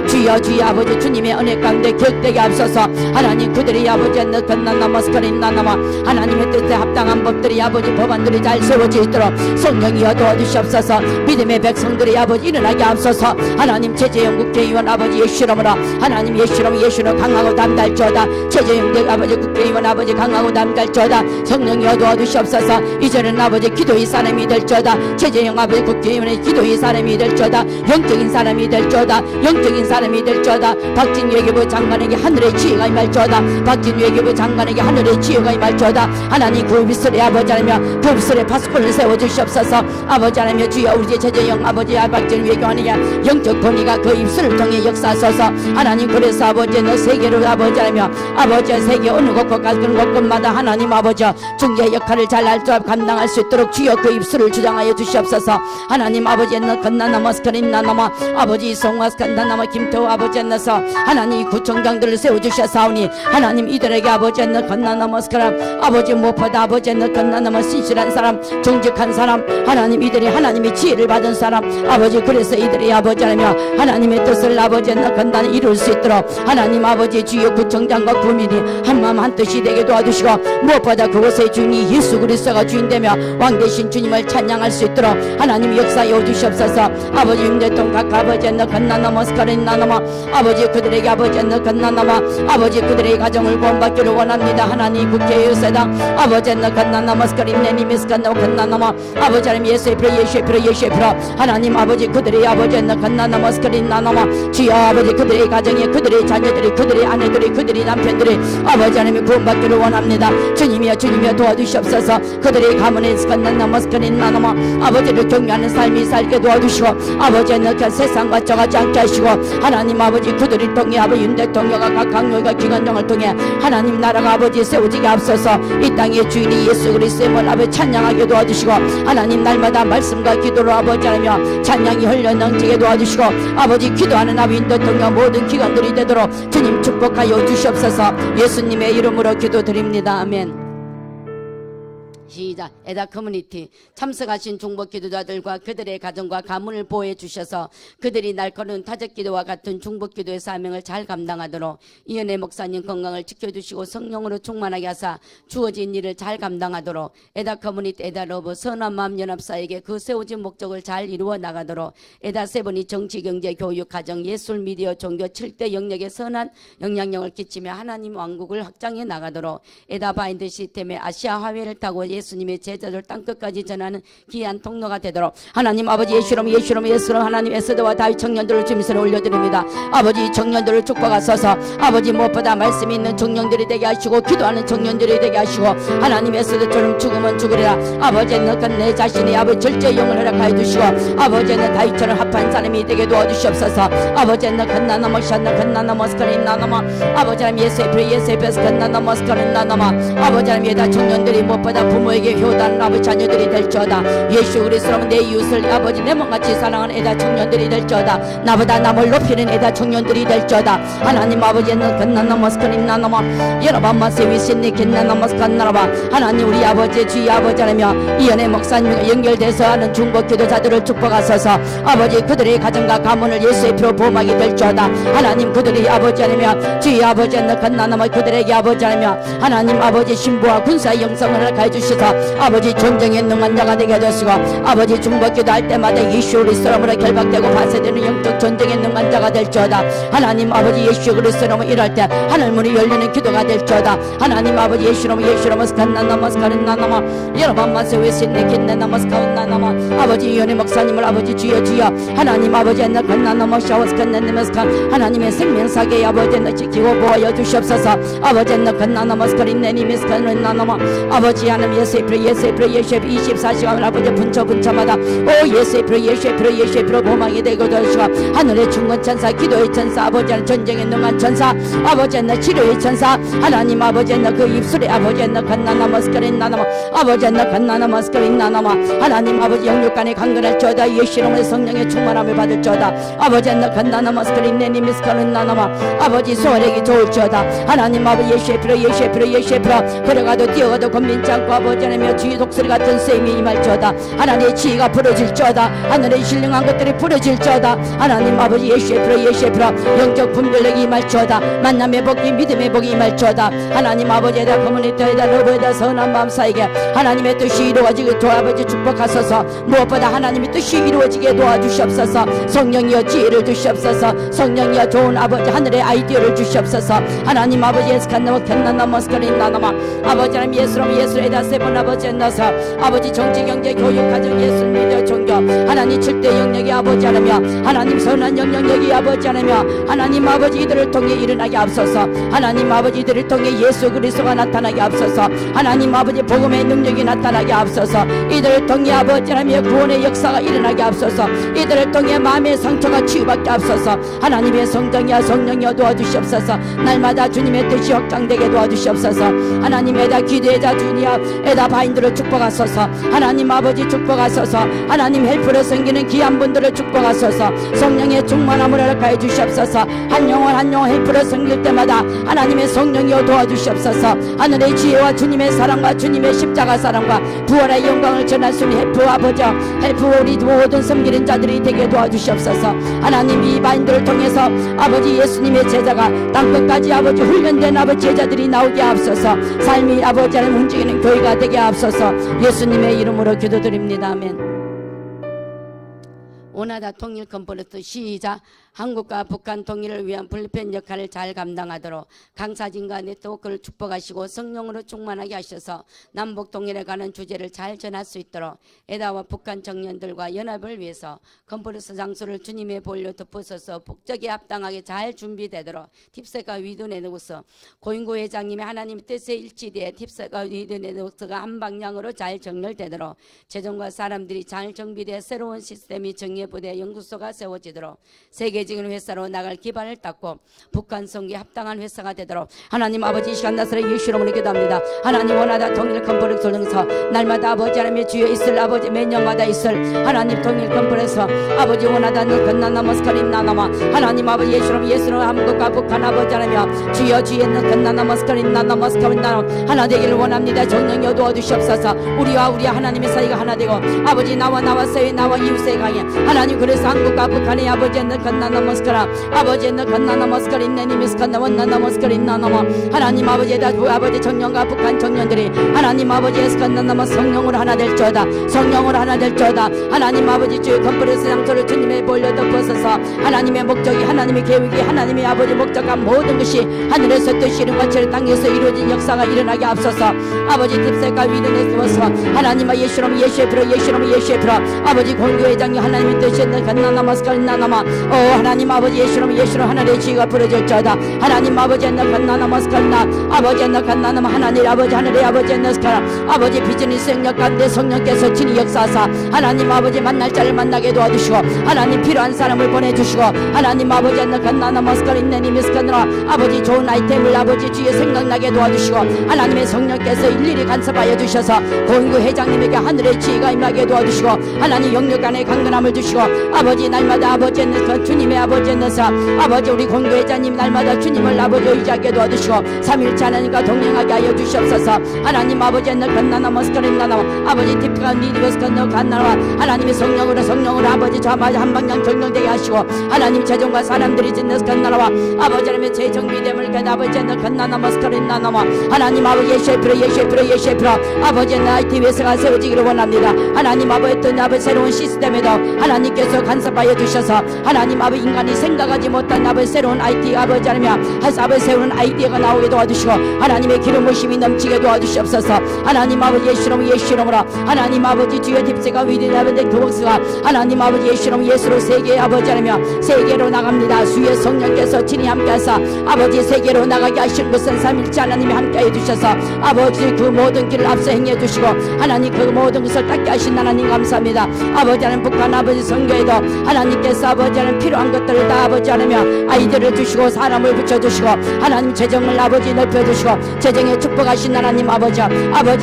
주여 아버지 주님의 은혜 가운데 격되게 하옵소서. 하나님 그들이 아버지 건나나마 스카린나나마 하나님의 뜻에 합당한 법들이 아버지 법안들이 잘 세워지도록 성령이여 도와주시옵소서. 믿음의 백성들이 아버지 일어나게 하옵소서. 하나님 최재형 국회의원 아버지 예수 이름으로 하나님 예수 이름 강하고 남달지어다. 최재형 아버지 국회의원 아버지 강하고 남달지어다. 성령이여 도와주시옵소서. 이제는 아버지 기도의 사람이 될지어다. 최재형 아버지 국회의원의 기도의 사람이 될지어다. 영적인 사람이 될지어다. 영적인 사람이 될지어다. 박진 외교부 장관에게 하늘의 지혜가 임할지어다. 박진 외교부 장관에게 하늘의 지혜가 임할지어다. 하나님 그 미술의 아버지 하나님 그 미술의 파수꾼을 세워주시옵소서. 아버지 하나님 주여 우리 최재형 아버지 박진 외교관에게 영적 권위가 그 입술을 통해 역사하소서. 하나님 그래서 아버지 너 세계로 아버지 하나님 아버지 세계 어느 곳과 가는 곳마다 하나님 아버지 중재 역할을 잘 감당할 수 있도록 주여 그 입술을 주장하여 주시옵소서. 하나님 아버지 너 건나나마 스카린나나마 아버지 이성화 스칸나나마 김태호 아버지 너서 하나님 구청장들을 세워주셔사오니 하나님 이들에게 아버지 너 건나나마 스카람 아버지 무엇보다 아버지 너 건나나마 신실한 사람 정직한 사람 하나님 이들이 하나님의 지혜를 받은 사람 아버지 그래서 이들이 아버지 하나님의 뜻을 아버지 너 건단에 이룰 수 있도록 하나님 아버지 주여 구청장과 구민이 한마음 한뜻이 되게 도와주시고 무엇보다 그곳의 주인이 예수 그리스도가 주인되며 왕되신 주님을 찬양할 수 있도록 하나님 역사여 주시옵소서. 아버지 윤대통 각 아버지 너 건나나마 스카린나나마 아버지 그들에게 아버지 너 건나나마 아버지 그들의 가정을 구원받기를 원합니다. 하나님 국회의사당 아버지 너 건나나마 스카린네님이 스칸나마 건나나마 아버지 하나님 예수의 피로 하나님 아버지 그들의 아버지 너 건나나마 스카린나나마 주여 아버지 그들의 가정에 그들의 자녀들이 그들의 아내들이 그들의 남편들이 아버지 하나님 구원받기를 원합니다. 주님이여 도와주시옵소서. 그들의 가문에 스칸나나마 스카린나나마 아버지를 경외하는 삶이 살게 도와주시고 아버지 너그 세상과 저가지 않게 하시고 하나님 아버지 그들을 통해 아버지 윤 대통령과 각 강요가 기관장을 통해 하나님 나라가 아버지 세워지게 앞서서 이 땅의 주인이 예수 그리스도의 아버지 찬양하게 도와주시고 하나님 날마다 말씀과 기도로 아버지 하며 찬양이 흘려 넘치게 도와주시고 아버지 기도하는 아버지 윤 대통령 모든 기관들이 되도록 주님 축복하여 주시옵소서. 예수님의 이름으로 기도드립니다. 아멘. 시작. 에다 커뮤니티 참석하신 중보 기도자들과 그들의 가정과 가문을 보호해 주셔서 그들이 날카로운 타적 기도와 같은 중보 기도의 사명을 잘 감당하도록 이은혜 목사님 건강을 지켜주시고 성령으로 충만하게 하사 주어진 일을 잘 감당하도록 에다 커뮤니티 에다 러브 선한 마음 연합사에게 그 세워진 목적을 잘 이루어 나가도록 에다 세븐이 정치 경제 교육 가정 예술 미디어 종교 7대 영역에 선한 영향력을 끼치며 하나님 왕국을 확장해 나가도록 에다 바인드 시스템의 아시아 화해를 타고 예수님의 제자들 땅끝까지 전하는 귀한 통로가 되도록 하나님 아버지 예수로 하나님 에스더와 다윗 청년들을 주님께 올려드립니다. 아버지 청년들을 축복하소서. 아버지 무엇보다 말씀이 있는 청년들이 되게 하시고 기도하는 청년들이 되게 하시고 하나님 에스더처럼 죽으면 죽으리라. 아버지 너는 내 자신이 아버지 절제 영을 허락하여 주시고 아버지 너 다윗처럼 합한 사람이 되게 도와주시옵소서. 아버지 너 건나나마 샨나 건나나마 스카린 나나마 아버지 하나님 예수의 피 건나나마 스카린 나나마 아버지 하나님 예다 청년들이 무엇보다 부모에게 효단은 아버지 자녀들이 될지어다. 예수 그리스도는 내 이웃을 아버지 내 몸같이 사랑하는 애다 청년들이 될지어다. 나보다 남을 높이는 애다 청년들이 될지어다. 하나님 아버지는 건나나머스커린나나마 여러분만 세위신니 겟나나머스칸나라바 하나님 우리 아버지 주의 아버지 하나며 이연의 목사님과 연결돼서 하는 중보 기도자들을 축복하소서. 아버지 그들의 가정과 가문을 예수의 피로 보호하게 될지어다. 하나님 그들이 아버지 하나며 주의 아버지 하나 건나나마 그들에게 아버지 하나며 하나님 아버지 신부와 군사의 영성을 가해주시서 아버지 존정의 능한 자가 되게 해주시고 아버지 중보 기도할 때마다 예수 그리스도로 결박되고 파쇄되는 영적 전쟁의 능한 자가 될지어다. 하나님 아버지 예수 그리스도로 일할 때 하늘문이 열리는 기도가 될지어다. 하나님 아버지 예수로 스칸나나마스카린나나마 여러분만 세우신네 겟나나마스카운나나마 아버지 이연의 목사님을 아버지 주여 하나님 아버지 옛날 건나나마 샤워스칸나나마스카 하나님의 생명사계의 아버지 옛날 지키고 보호하여 주시옵소서. 아버지 옛날 건나나마스카린네니미스카린나나마 아버지 하나님 예수의 예수의 24시간을 아버지 분처마다 오 예수의 보망이 되고 되시고 하늘의 중건 천사 기도의 천사 아버지 하나님 전쟁에 능한 천사 아버지 옛날 치료의 천사 하나님 아버지 옛날 그 입술에 아버지 옛날 건나나마스카린나나마 아버지 옛날 건나나마스카린나나마 하나님 아버지 영육간에 강건할 저다 예수님의 성령의 충만함을 받을 저다. 아버지 옛날 건나나마스카린네니미스카린나나마 아버지 소화력이 좋을 저다. 하나님 아버지 예수의 피로 걸어가도 뛰어가도 겁민지 않고 아버지 하나님 주의 독수리 같은 셈이 임할 저다. 하나님의 지혜가 부러질 저다. 하늘의 신령한 것들이 부러질 저다. 하나님 아버지 예수의 피로 영적 분별력이 임할 저다. 만남의 복이 믿음의 복이 임할 저다. 하나님 아버지에다 커뮤니티에다 러브에다 선한 마음 사이게 하나님의 뜻이 이루어지게 도와버지 축복하소서. 무엇보다 하나님의 뜻이 이루어지게 도와주시옵소서. 성령이여 지혜를 주시옵소서. 성령이여 좋은 아버지 하늘의 아이디어를 주시옵소서. 하나님 아버지 예스칸나마 캔나나마스카린나나마 아버지 하나님 예수에다 세번 아버지 나서 아버지 정치 경제 교육 가정 예수 믿어 종교 하나님 7대 영역이 아버지 하나며 하나님 선한 영역이 아버지 하나며 하나님 아버지 이들을 통해 일어나게 앞서서 하나님 아버지 이들을 통해 예수 그리스도가 나타나게 앞서서 하나님 아버지 복음의 능력이 나타나게 앞서서 이들을 통해 아버지 하나님의 구원의 역사가 일어나게 앞서서 이들을 통해 마음의 상처가 치유받게 앞서서 하나님의 성령이여 도와주시옵소서. 날마다 주님의 뜻이 확장되게 도와주시옵소서. 하나님에다 기도에다 주니야 에다 바인들을 축복하소서. 하나님 아버지 축복하소서. 하나님 헬프로 섬기는 귀한 분들을 축복하소서. 성령의 충만함을 허락하여 주시옵소서. 한 영혼 헬프로 섬길 때마다 하나님의 성령이여 도와주시옵소서. 하늘의 지혜와 주님의 사랑과 주님의 십자가 사랑과 부활의 영광을 전할 수 있는 헬프 아버지 헬프 우리 모든 섬기는 자들이 되게 도와주시옵소서. 하나님 이 바인들을 통해서 아버지 예수님의 제자가 땅끝까지 아버지 훈련된 아버지 제자들이 나오게 앞서서 삶이 아버지 하나님 움직이는 교회가 되게 앞서서 예수님의 이름으로 기도드립니다. 아멘. 오나다 통일 컨퍼런스 시작. 한국과 북한 통일을 위한 불편 역할을 잘 감당하도록 강사진과 네트워크를 축복하시고 성령으로 충만하게 하셔서 남북 통일에 관한 주제를 잘 전할 수 있도록 에다와 북한 청년들과 연합을 위해서 컨퍼런스 장소를 주님의 보혈로 덮으셔서 북적에 합당하게 잘 준비되도록 팁셋과 위드 네트워크 고인구 회장님의 하나님 뜻에 일치되어 팁셋과 위드 네트워크가 한 방향으로 잘 정렬되도록 재정과 사람들이 잘 정비되어 새로운 시스템이 정예부대 연구소가 세워지도록 세계적인 회사로 나갈 기반을 닦고 북한 성기에 합당한 회사가 되도록 하나님 아버지 이 시간 나서로 예수님으로 기도합니다. 하나님 원하다 통일 컨퍼런스를 통해서 날마다 아버지 하나님의 주여 있을 아버지 매년마다 있을 하나님 통일 컨퍼런스 아버지 원하다 너 건나나마스카린나나마 하나님 아버지 예수님 한국과 북한 아버지 하나며 주여 주여 너 건나나마스카린나나마스카린나나마 하나 되기를 원합니다. 정령여 도와주시옵소서. 우리와 하나님의 사이가 하나 되고 아버지 나와 사이 나와 이웃의 강에 하나님 그래서 한국과 북한의 아버지 너 건나나마스카라 아버지 너 건나나마스카린네니미스칸나 원나나마스카린나나마 하나님 아버지에다 아버지 청년과 북한 청년들이 하나님 아버지 예수건나나마 성령으로 하나 될지어다. 성령으로 하나 될지어다. 하나님 아버지 주의 컨퍼런스 장소를 주님의 보혈로 덮어서서 하나님의 목적이 하나님의 계획이 하나님의 아버지 목적한 모든 것이 하늘에서 뜻이 이룬 것처럼 땅에서 이루어진 역사가 일어나게 앞서서 아버지 tipset과 위로에 세워서 하나님과 예수의 피로 아버지 공교회장이 하나님의 뜻이 건나나마스카린나나마 하나님 아버지 예수로 예수로 하늘의 지혜가 부러질지어다. 하나님 아버지 나간나나마스칼나 아버지 나간나나마 하나님 아버지 하늘의 아버지 나스칼 아버지 비전이 생력 가운데 성령께서 친히 역사하사 하나님 아버지 만날 자를 만나게 도와주시고 하나님 필요한 사람을 보내주시고 하나님 아버지 나간나나마스칼 인내니미스칼나 아버지 좋은 아이템을 아버지 주의 생각나게 도와주시고 하나님의 성령께서 일일이 간섭하여 주셔서 공구 회장님에게 하늘의 지혜가 임하게 도와주시고 하나님 영역 안에 강건함을 주시고 아버지 날마다 아버지 그 주님의 아버지 너사 아버지 우리 공구 회장님 날마다 주님을 아버지 의지하게 도와주시고 삼일째 하나님과 동행하게 하여 주시옵소서. 하나님 아버지 너 건나나 머스커린나나 아버지 티피가 니디버스커 너 간나와 하나님의 성령으로 아버지 저마저 한방향 결정되게 하시고 하나님 재정과 사람들이 짓는 건나라와 아버지 하나님의 재정비됨을 그 아버지 너 건나나 머스커린나나와 하나님 아버지 예셰프로 아버지 너 IT 회사가 세워지기를 원합니다. 하나님 아버지 또 아버지 새로운 시스템에도 하나님께서 간섭하여 주셔서 하나님 아버지 인간이 생각하지 못한 아버지 새로운 IT 아버지 하나님 아버지 새로운 아이디어가 나오게 도와주시고 하나님의 기름 부심이 넘치게 도와주시옵소서. 하나님 아버지 예수로 하나님 아버지 주의 딥세가 위대한 아버지 교복스가 하나님 아버지 예수로 세계 아버지 하나님 세계로 나갑니다. 주의 성령께서 친히 함께하사 아버지 세계로 나가게 하신 것은 삼일째 하나님이 함께해 주셔서 아버지 그 모든 길을 앞서 행해 주시고 하나님 그 모든 것을 닦게 하신 하나님 감사합니다. 아버지 하나님 북한 아버지 성교에도 하나님께서 아버지 하나님 필요한 것들을 다 아버지 하나님 아이들을 주시고 사람을 붙여주시고 하나님 재정을 아버지 넓혀주시고 재정에 축복하신 하나님 아버지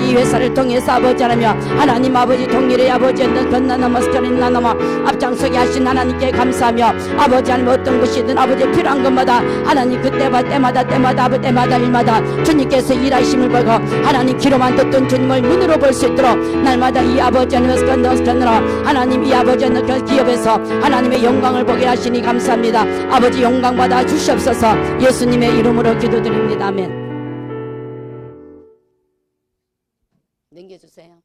이 회사를 통해서 아버지 하나님 아버지 동일의 아버지 건나나마스카린나나마 앞장서게 하신 하나님께 감사하며 아버지 하나님 어떤 것이든 아버지 필요한 것마다 하나님 때마다 일마다 주님께서 일하심을 보고 하나님 귀로만 듣던 주님을 눈으로 볼 수 있도록 날마다 이 아버지 하나님 이 아버지 그 기업에서 하나님의 영광을 보게 하시니 감사합니다. 아버지 영광 받아 주시옵소서. 예수님의 이름으로 기도드립니다. 아멘. 넘겨주세요.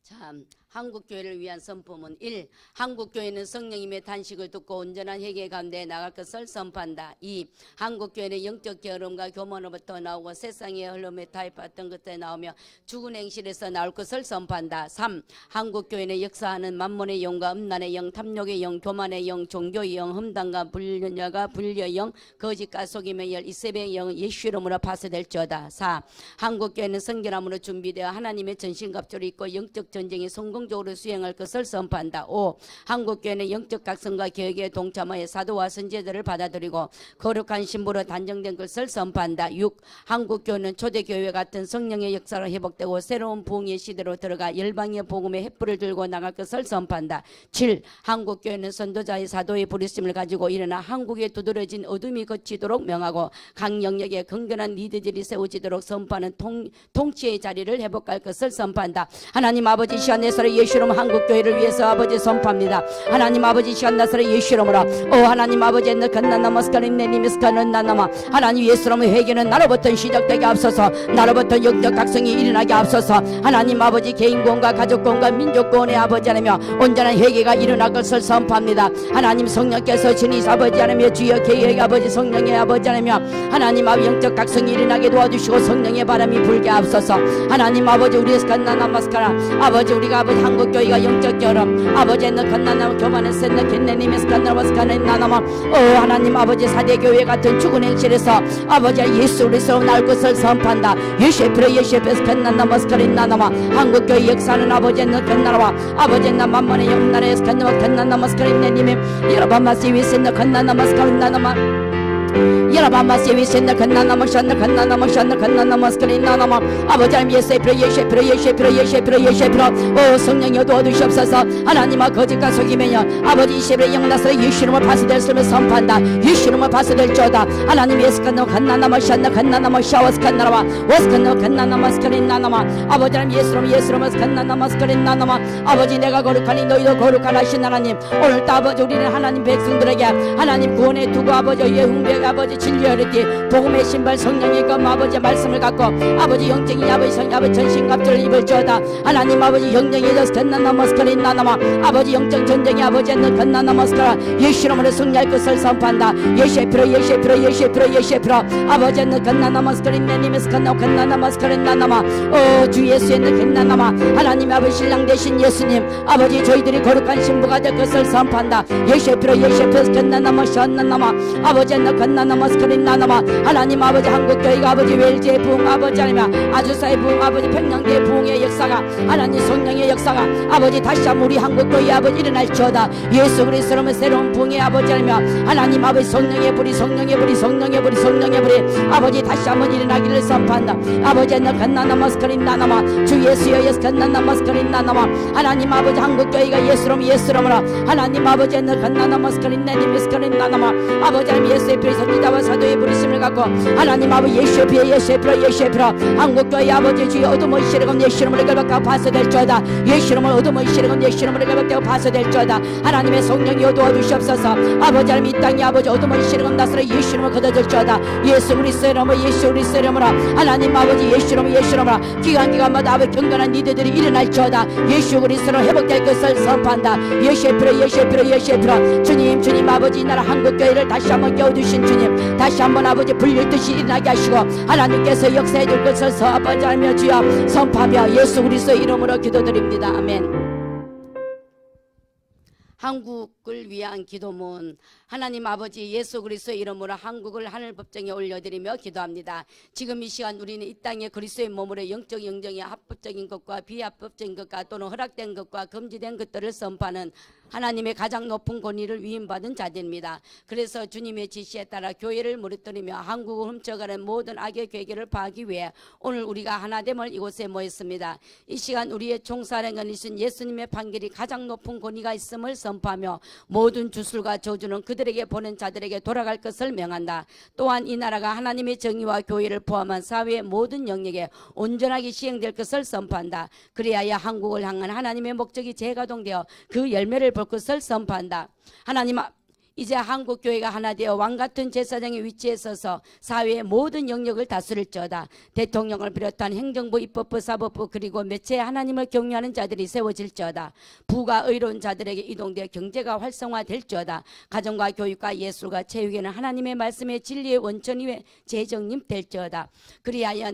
참 한국교회를 위한 선포문 1. 한국교회는 성령님의 단식을 듣고 온전한 회개 가운데 나갈 것을 선포한다. 2. 한국교회는 영적 게으름과 교만으로부터 나오고 세상의 흐름에 타협했던 것에 나오며 죽은 행실에서 나올 것을 선포한다. 3. 한국교회는 역사하는 만몬의 영과 음란의 영, 탐욕의 영, 교만의 영, 종교의 영, 흠단과 불륜과 불려의 영, 거짓과 속임의 열, 이세벨의 영 예수 이름으로 파쇄될지어다. 4. 한국교회는 성결함으로 준비되어 하나님의 전신갑주를 입고 영적 전쟁에 성공적으로 수행할 것을 선포한다. 5. 한국교회는 영적 각성과 개혁에 동참하여 사도와 선제들을 받아들이고 거룩한 신부로 단정된 것을 선포한다. 6. 한국교회는 초대교회 같은 성령의 역사로 회복되고 새로운 부흥의 시대로 들어가 열방의 복음의 횃불을 들고 나갈 것을 선포한다. 7. 한국교회는 선도자의 사도의 부르심을 가지고 일어나 한국에 두드러진 어둠이 거치도록 명하고 각 영역에 건강한 리더들이 세워지도록 선포하는 통치의 자리를 회복할 것을 선포한다. 하나님 아버지 시간 나사렛 예수 이름 한국교회를 위해서 아버지 선포합니다. 하나님 아버지 시간 나사렛 예수 이름으로 하나님 아버지 나나마스카린네니미스카는나나마 하나님 예수 이름의 회개는 나로부터 시작되게 앞서서 나로부터 영적 각성이 일어나게 앞서서 하나님 아버지 개인권과 가족권과 민족권의 아버지 하나며 온전한 회개가 일어날 것을 선포합니다. 하나님 성령께서 진이 아버지 하나며 주여 계획 아버지 성령의 아버지 하나며 하나님 아버지 영적 각성이 일어나게 도와주시고 성령의 바람이 불게 앞서서 하나님 아버지 우리 스칸나나마스카라 아버지 우리가 아버지 한국교회가 영적 결함 아버지의 건나나 교만의 센나 겐네님의 스칸나마스카는 나나마 하나님 아버지 사대교회 같은 죽은 행실에서 아버지 예수 그리스도 날 것을 선포한다. 예셰프레 스칸나마스카린 나나마 한국교회 역사는 아버지의 건나라와 아버지의 만만의 영나라의 스칸나마스카린 네님의 여러분마시 위센나 건나나마스카린 나나마 여러분마시 위센나 건나나마샤나 건나나마스카린 나나마 아버지 하나님 예셰프레 성령여 도와주시옵소서. 하나님아 거짓과 속임에요 아버지 이세벨의 영나사렛 예수 이름을 파쇄될음을 선포한다. 예수 이름을 파쇄될지어다. 하나님 예스칸나 건나나마샤나 건나나마샤와스칸나라와 와스칸나 건나나마스카린 나나마 아버지 하나님 예수 이름을 건나나마스카린 나나마 아버지 내가 거룩하니 너희도 거룩하라 하신 하나님 오늘도 아버지 우리는 하나님 백성들에게 하나님 구원해 두고 아버지 예흥백 아버지 아버지 진리하리니 복음의 신발 성령의 검 아버지 말씀을 갖고 아버지 영적인 아버지 성 아버지 전신갑주를 입을지어다. 하나님 아버지 영적인 여섯 건나나 머스카리 나나마 아버지 영적 전쟁의 아버지 는 건나나 머스카라 예수님으로 승리할 것을 선포한다. 예시피로 예시피로 예시피로 예시피로 아버지 는 건나나 머스카리 내님에서 건나나 머스카리 나나마 주 예수의 는 건나나마 하나님 아버지 신랑 되신 예수님 아버지 저희들이 거룩한 신부가 될 것을 선포한다. 예시피로 예시피로 건나나마 션나나마 아버지 는 건나나 머스카리 나나마 하나님 아버지 한국교회가 아버지 웰지의 부흥 아버지 아니면 아주사의 부흥 아버지 평양대의 부흥의 역사가 하나님 성령의 역사가 아버지 다시 한번 우리 한국교회 아버지 일어날지어다. 예수 그리스도로 새로운 부흥의 아버지 아니면 하나님 아버지 성령의 불이 성령의 불이 성령의 불이 성령의 불이 아버지 다시 한번 일어나기를 선포한다. 아버지 너 건나나 머스카린 나나마 주 예수여 예수 건나나 머스카린 나나마 하나님 아버지 한국교회가 예수로 예수로라 하나님 아버지 너 건나나 머스카린 내님 예수카린 나나마 아버지 하나님 예수의 불이 선지자와 사도의 부르심을 갖고 하나님 아버지 예수의 피에 예수의 피로 예수의 피로 한국교회 아버지 주의 어둠의 시력은 예수 이름으로 결박하고 파쇄될지어다. 예수 이름으로 어둠의 시력은 예수 이름으로 결박되고 파쇄될지어다. 하나님의 성령이 어두워 주시옵소서. 아버지 하나님 이 땅에 아버지 어둠의 시력은 다스려 예수 이름으로 걷어질지어다. 예수 그리스도의 이름으로 예수 그리스도의 이름으로 하나님 아버지 예수 이름으로 예수 이름으로 기간마다 아버지 경건한 이들이 일어날지어다. 예수 그리스도로 회복될 것을 선포한다. 예수의 피로 예수의 피로 예수의 피로 주님 주님 아버지 이 나라 한국교회를 다시 한번 깨워주신 주님 다시 한번 아버지 불릴듯이 일어나게 하시고 하나님께서 역사해 줄 것을 선포하며 주여 선포하며 예수 그리스도의 이름으로 기도드립니다. 아멘. 한국을 위한 기도문 하나님 아버지 예수 그리스도의 이름으로 한국을 하늘 법정에 올려드리며 기도합니다. 지금 이 시간 우리는 이 땅에 그리스도의 몸으로 영적 영정의 합법적인 것과 비합법적인 것과 또는 허락된 것과 금지된 것들을 선포하는 하나님의 가장 높은 권위를 위임받은 자들입니다. 그래서 주님의 지시에 따라 교회를 무너뜨리며 한국을 훔쳐가는 모든 악의 계획을 파하기 위해 오늘 우리가 하나됨을 이곳에 모였습니다. 이 시간 우리의 총사령관이신 예수님의 판결이 가장 높은 권위가 있음을 선포하며 모든 주술과 저주는 그들에게 보낸 자들에게 돌아갈 것을 명한다. 또한 이 나라가 하나님의 정의와 교회를 포함한 사회의 모든 영역에 온전하게 시행될 것을 선포한다. 그리하여 한국을 향한 하나님의 목적이 재가동되어 그 열매를 볼 것을 선포한다. 하나님 이제 한국교회가 하나 되어 왕같은 제사장의 위치에 서서 사회의 모든 영역을 다스릴지어다. 대통령을 비롯한 행정부, 입법부, 사법부 그리고 매체에 하나님을 경외하는 자들이 세워질지어다. 부가 의로운 자들에게 이동되어 경제가 활성화될지어다. 가정과 교육과 예술과 체육에는 하나님의 말씀의 진리의 원천이 재정립 될지어다. 그리하여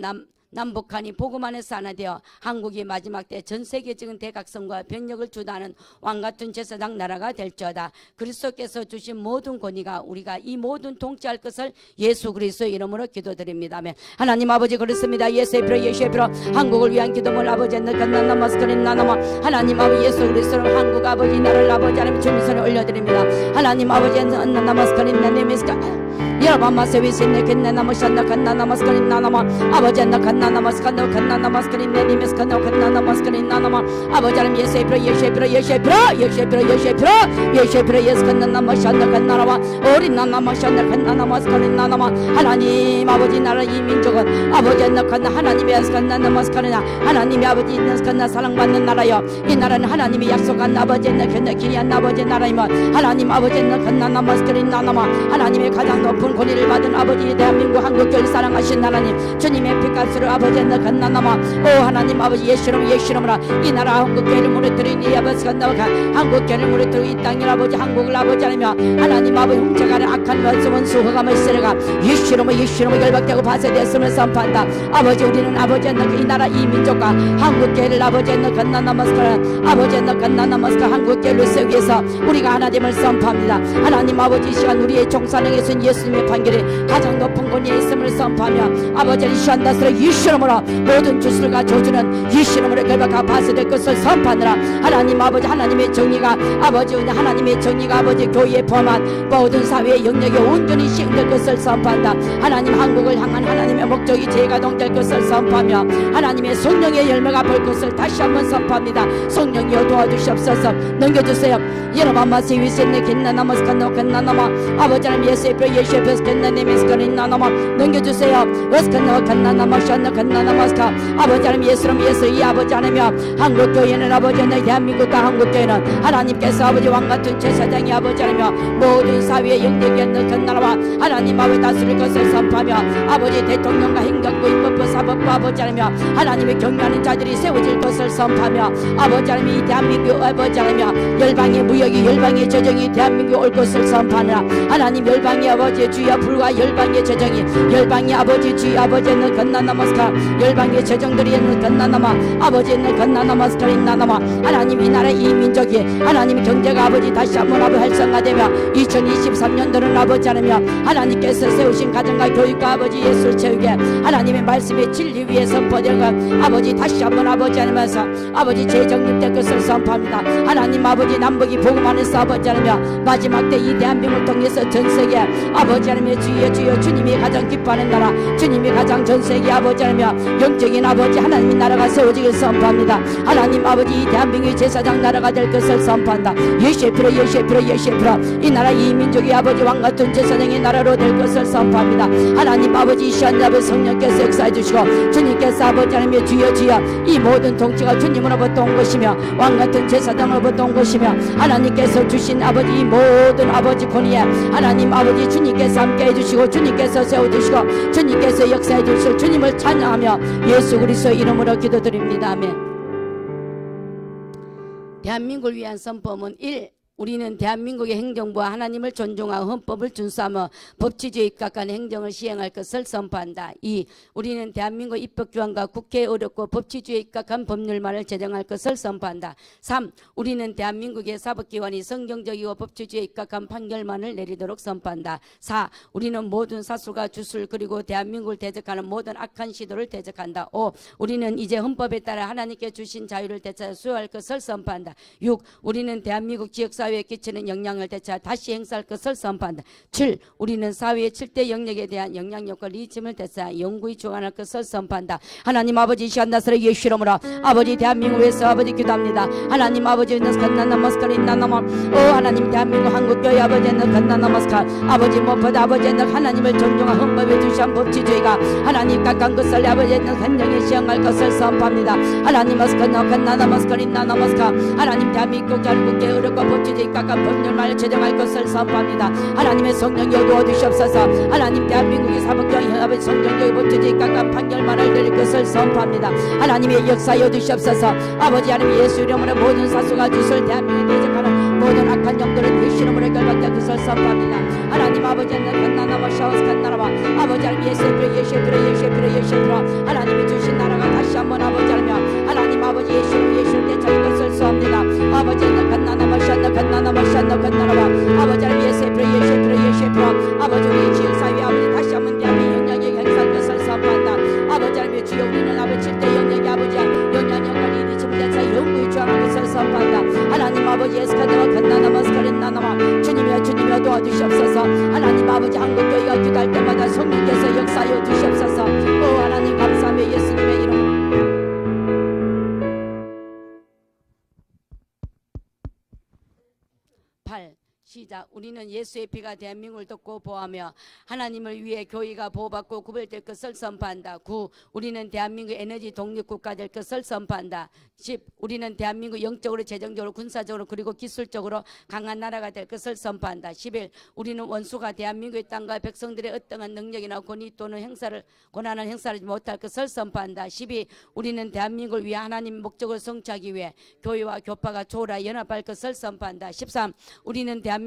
남북한이 복음 안에서 하나 되어 한국이 마지막 때 전 세계적인 대각성과 병력을 주도하는 왕같은 제사장 나라가 될지어다. 그리스도께서 주신 모든 권위가 우리가 이 모든 통치할 것을 예수 그리스도의 이름으로 기도드립니다. 아멘. 하나님 아버지 그렇습니다. 예수의 피로 예수의 피로 한국을 위한 기도를 아버지 나나 마스크린 나나마 하나님 아버지 예수 그리스도로 한국 아버지 나라를 아버지 하나님 주님 손에 올려드립니다. 하나님 아버지 나나 마스크린 나네미스카 여러분 마세위신네 겐나나 마산나 칸나나 마스크린 나나마 아버지 나 칸나나 마스칸나 칸나나 마스크린 네니메스칸나 칸나나 마스크린 나나마 아버지 하나님 예수의 피로 예수의 피로 예수의 피로 예수의 피로 예수의 피로 예수의 피로 예수 칸나나 마산나 칸나라와 어린 나나 마산나 칸나나 마스크린 나나마 하나님 아버지 나라 이 민족은 아버지 나 칸나 하나님의 예수 칸나나 마스크리나 하나님의 아버지 있는 칸나 사랑받는 나라여 이 나라는 하나님이 약속한 아버지 나 칸나 귀한 아버지 나라이면 하나님 아버지 나 칸나나 마스크린 나나마 하나님의 가장 높은 권위를 받은 아버지 대한민국 한국교회를 사랑하신 하나님 주님의 피값으로 아버지 나 칸나나마 오 하나님 아버지 예수로 예수로라 이 나라 한국교회를 무너뜨리니 아버지 간다가 한국교회를 무너뜨리고 이 땅을 아버지 한국을 아버지 하며 하나님 아버지 훔쳐가는 악한 원수 허감을 쓰려가 예수로 예수로 결박되고 파쇄되었음을 선포한다. 아버지 우리는 아버지 이 나라 이 민족과 한국교회를 아버지 나 칸나나마스카 아버지 나 칸나나마스카 한국교회를 세우기 위해서 우리가 하나됨을 선포합니다. 하나님 아버지 이 시간 우리의 총사령에선 예수님의 판결이 가장 높은 권위에 있음을 선포하며 아버지를 시한다스로 예수님으로 모든 주술과 저주는 예수님으로 결박하고 파쇄될 것을 선포하느라 하나님 아버지 하나님의 정의가 아버지 하나님의 정의가 아버지 교회에 포함한 모든 사회의 영역에 온전히 시행될 것을 선포한다. 하나님 한국을 향한 하나님의 목적이 재가동될 것을 선포하며 하나님의 성령의 열매가 볼 것을 다시 한번 선포합니다. 성령이여 도와주시옵소서. 넘겨주세요. 여러분 마세 위세네 겐나나마스칸노 겐나나마 아버지 하나님 예수의 표 예수의 베스켄나니메스카린나나마 넘겨주세요. 베스켄나 칸나나마 샨나 칸나나마스카 아버지 하나님 예수님 예수 이 아버지 하나님 한국교회는 아버지 하나님 대한민국과 한국교회는 하나님께서 아버지 왕같은 제사장이 아버지 하나님 모든 사회의 영역에 있는 전 나라와 하나님 아버지 다스릴 것을 선포하며 아버지 대통령과 행정부 입법부 사법부 아버지 하나님 하나님의 경외하는 자들이 세워질 것을 선포하며 아버지 하나님 이 대한민국 아버지 하나님 열방의 무역이 열방의 재정이 대한민국에 올 것을 선포하느라 하나님 열방의 아버지 주여 불과 열방의 재정이 열방의 아버지 주여 아버지는 건나나마스카 열방의 재정들이 있는 건나나마 아버지는 건나나마스카 있나나마 하나님 이 나라 이 민족이 하나님 경제가 아버지 다시 한번 아버지 활성화되며 2023년도는 아버지 하나며 하나님께서 세우신 가정과 교육과 아버지 예술 체육에 하나님의 말씀의 진리 위에 선포될 것 아버지 다시 한번 아버지 하면서 아버지 재정립될 것을 선포합니다. 하나님 아버지 남북이 복음 안에서 아버지 하나며 마지막 때 이 대한민국을 통해서 전세계 아버지 하나며 주여 주님이 가장 기뻐하는 나라 주님이 가장 전세계 아버지 하나며 영적인 아버지 하나님의 나라가 세워지길 선포합니다. 하나님 아버지 이 대한민국의 제사장 나라가 될 것을 선포한다. 예시피로 이 나라 이 민족이 아버지 왕같은 제사장의 나라로 될 것을 선포합니다. 하나님 아버지 이 시간 아버지 성령께서 역사해 주시고 주님께서 아버지 하나님의 주여 이 모든 통치가 주님으로부터 온 것이며 왕같은 제사장으로부터 온 것이며 하나님께서 주신 아버지 이 모든 아버지 권위에 하나님 아버지 주님께서 함께 해주시고 주님께서 세워주시고 주님께서 역사해 주시고 주님을 찬양하며 예수 그리스도 이름으로 기도드립니다. 아멘. 대한민국을 위한 선포문 1. 우리는 대한민국의 행정부와 하나님을 존중하고 헌법을 준수하며 법치주의에 입각한 행정을 시행할 것을 선포한다. 2. 우리는 대한민국 입법기관과 국회에 어렵고 법치주의에 입각한 법률만을 제정할 것을 선포한다. 3. 우리는 대한민국의 사법기관이 성경적이고 법치주의에 입각한 판결만을 내리도록 선포한다. 4. 우리는 모든 사술과 주술 그리고 대한민국을 대적하는 모든 악한 시도를 대적한다. 5. 우리는 이제 헌법에 따라 하나님께 주신 자유를 되찾아 수호할 것을 선포한다. 6. 우리는 대한민국 지역사회에 끼치는 영향을 되찾아 다시 행사할 것을 선포한다. 7. 우리는 사회의 7대 영역에 대한 영향력과 리침을 되찾아 영구히 주관할 것을 선포한다. 하나님 아버지 시간 나사렛 예수 이름으로 아버지 대한민국에서 아버지 기도합니다. 하나님 아버지는 건나나마스카 있나나마 하나님 대한민국 한국교회 아버지는 건나나마스카 아버지 무엇보다 아버지는 하나님을 존중한 헌법에 주신 법치주의가 하나님 각한 것을 아버지는 헌정에 시행할 것을 선포합니다. 하나님 건나나마스카 있나나마스카 하나님 대한민국 한국교회 어렵고 법치주의 각각 법률만을 제정할 것을 선포합니다. 하나님의 성령 여두어 주시옵소서. 하나님 대한민국의 사법경이 아버지 성령의 법치주의 각각 판결만을 내릴 것을 선포합니다. 하나님의 역사 여두시옵소서. 아버지 하나님 예수 이름으로 모든 사수가 주술 대한민국에 대적하는 모든 악한 영들은 예수 이름으로 결박될 것을 선포합니다. 하나님 아버지 하나님 나나마 샤오스칸 나라와 아버지 하나님 예수로 하나님이 주신 나라가 다시 한번 아버지 하나님 아버지 예수를 되찾을 것을 소합니다. 아버지 나나마샤나나와 아버지 하나님 예수로 아버지 우리 지역사회 아버지 다시 한번 대한민국 영향력 행사할 것을 선포한다. 아버지 하나님 주여 우리는 아버지 7대 영역의 아버지 영향력과 리치를 되찾아 영구히 주장할 것을 선포한다. 하나님 아버지 예수카드와 건나나마스카린나나와 주님이여 도와주시옵소서. 하나님 아버지 한국교회가 기도할 때마다 성령께서 역사하여 주시옵소서. 하나님 감사하며 예수님의 이름 8. 시작. 우리는 예수의 피가 대한민국을 덮고 보호하며 하나님을 위해 교회가 보호받고 구별될 것을 선포한다. 9. 우리는 대한민국 에너지 독립국가 될 것을 선포한다. 10. 우리는 대한민국 영적으로 재정적으로 군사적으로 그리고 기술적으로 강한 나라가 될 것을 선포한다. 11. 우리는 원수가 대한민국의 땅과 백성들의 어떠한 능력이나 권위 또는 권한을 행사하지 못할 것을 선포한다. 12. 우리는 대한민국을 위해 하나님 목적을 성취하기 위해 교회와 교파가 조라 연합할 것을 선포한다. 13. 우리는 대한민국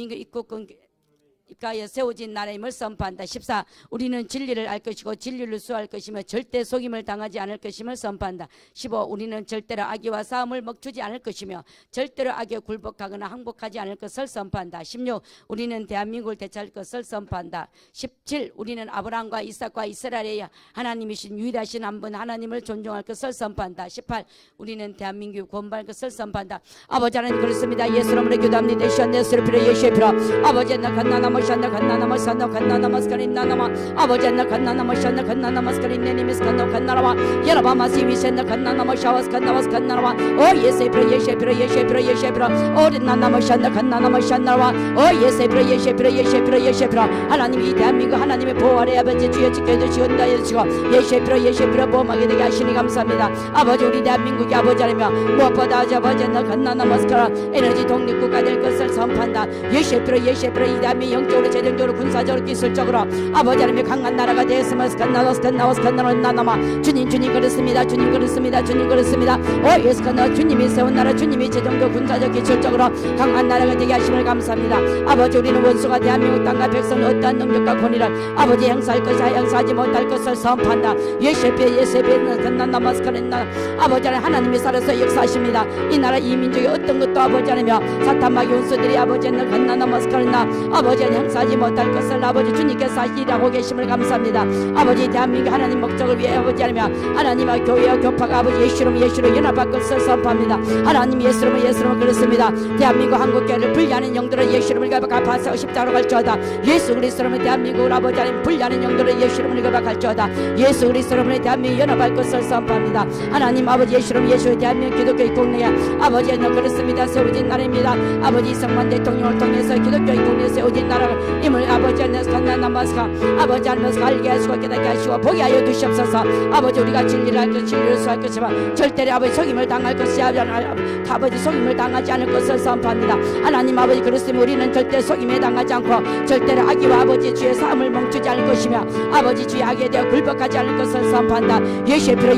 입가에 세워진 나라임을 선포한다. 14. 우리는 진리를 알 것이고 진리를 수호할 것이며 절대 속임을 당하지 않을 것임을 선포한다. 15. 우리는 절대로 악의와 싸움을 멈추지 않을 것이며 절대로 악에 굴복하거나 항복하지 않을 것을 선포한다. 16. 우리는 대한민국을 되찾을 것을 선포한다. 17. 우리는 아브라함과 이삭과 이스라엘의 하나님이신 유일하신 한 분 하나님을 존중할 것을 선포한다. 18. 우리는 대한민국 구원받을 것을 선포한다. 아버지 하나님 그렇습니다. 예수 이름으로 기도합니다. 시원내 스르피로 예수의 피로 아버지 나 간나나마 간나나마샤나 간나나마샤나 간나나마스카린나나마 아버지나 간나나마샤나 간나나마스카린네니미스카나 간나라와 야라바마시위세나 간나나마샤와스 간나와스 간나라와 오 예세브라 예셰브라 예셰브라 예셰브라 오리나나마샤나 간나나마샤나와 오 예세브라 예셰브라 예셰브라 예셰브라 하나님 이 대한민국 하나님의 보호 아래 아버지 주여 지켜주시온다 해주시고 예셰브라 예셰브라 보호하게 되게 하시니 감사합니다. 아버지 우리 대한민국이 아버지 하나며 무엇보다 아버지나 간나나마스카라 에너지 독립국가 될 것을 선포한다. 예셰브라 예셰브라 이 대한민국 영적으로 재정적으로 군사적으로 기술적으로 아버지 하나며 강한 나라가 되었으면 간나와스 간나와스 간나나나마 주님 그렇습니다. 주님 그렇습니다. 주님 그렇습니다. 오 예수 간나 주님이 세운 나라 주님이 재정적 군사적 기술적으로 강한 나라가 되게 하심을 감사합니다. 아버지 우리는 원수가 대한민국 땅과 백성 어떠한 능력과 권위를 아버지 행사할 것이 행사하지 못할 것을 선포한다. 예세베는 간나나마스카렌나 아버지 하나님이 살아서 역사하십니다. 이 나라 이 민족이 어떤 것도 아버지 하나며 사탄마귀 원수들이 아버지는 간나나마스카렌나 아버지는 행사하지 못할 것을 아버지 주님께서 일하고 계심을 감사합니다. 아버지 대한민국 하나님 목적을 위해 아버지 하나며 하나님과 교회와 교파가 아버지 예수로 연합할 것을 선포합니다. 하나님 예수로 그렇습니다. 대한민국 한국교회를 분리하는 영들을 예수로 갚아서 십자가로 갈지어다. 예수 그리스도로 대한민국을 아버지 하나님 분리하는 영들을 예수로 갈지어다. 예수 그리스도로 대한민국 연합할 것을 선포합니다. 하나님 아버지 예수로 대한민국 기독교의 국내에 아버지 너 그렇습니다. 세워진 나라입니다. 아버지 이승만 대통령을 통해서 기독교의 국내에 세워진 나라를 임을 아버지 하나님 간나나마스카 아버지 하나님께서 알게 하시고 깨닫게 하시고 보게 하여 주시옵소서. 아버지 우리가 진리를 할 것 진리를 수할 것이지만 절대로 아버지 속임을 당할 것이 아버지 속임을 당하지 않을 것을 선포합니다. 하나님 아버지 그렇으면 우리는 절대 속임에 당하지 않고 절대로 악의와 아버지 주의 삶을 멈추지 않을 것이며 아버지 주의 악에 대해 굴복하지 않을 것을 선포한다. 예셰프로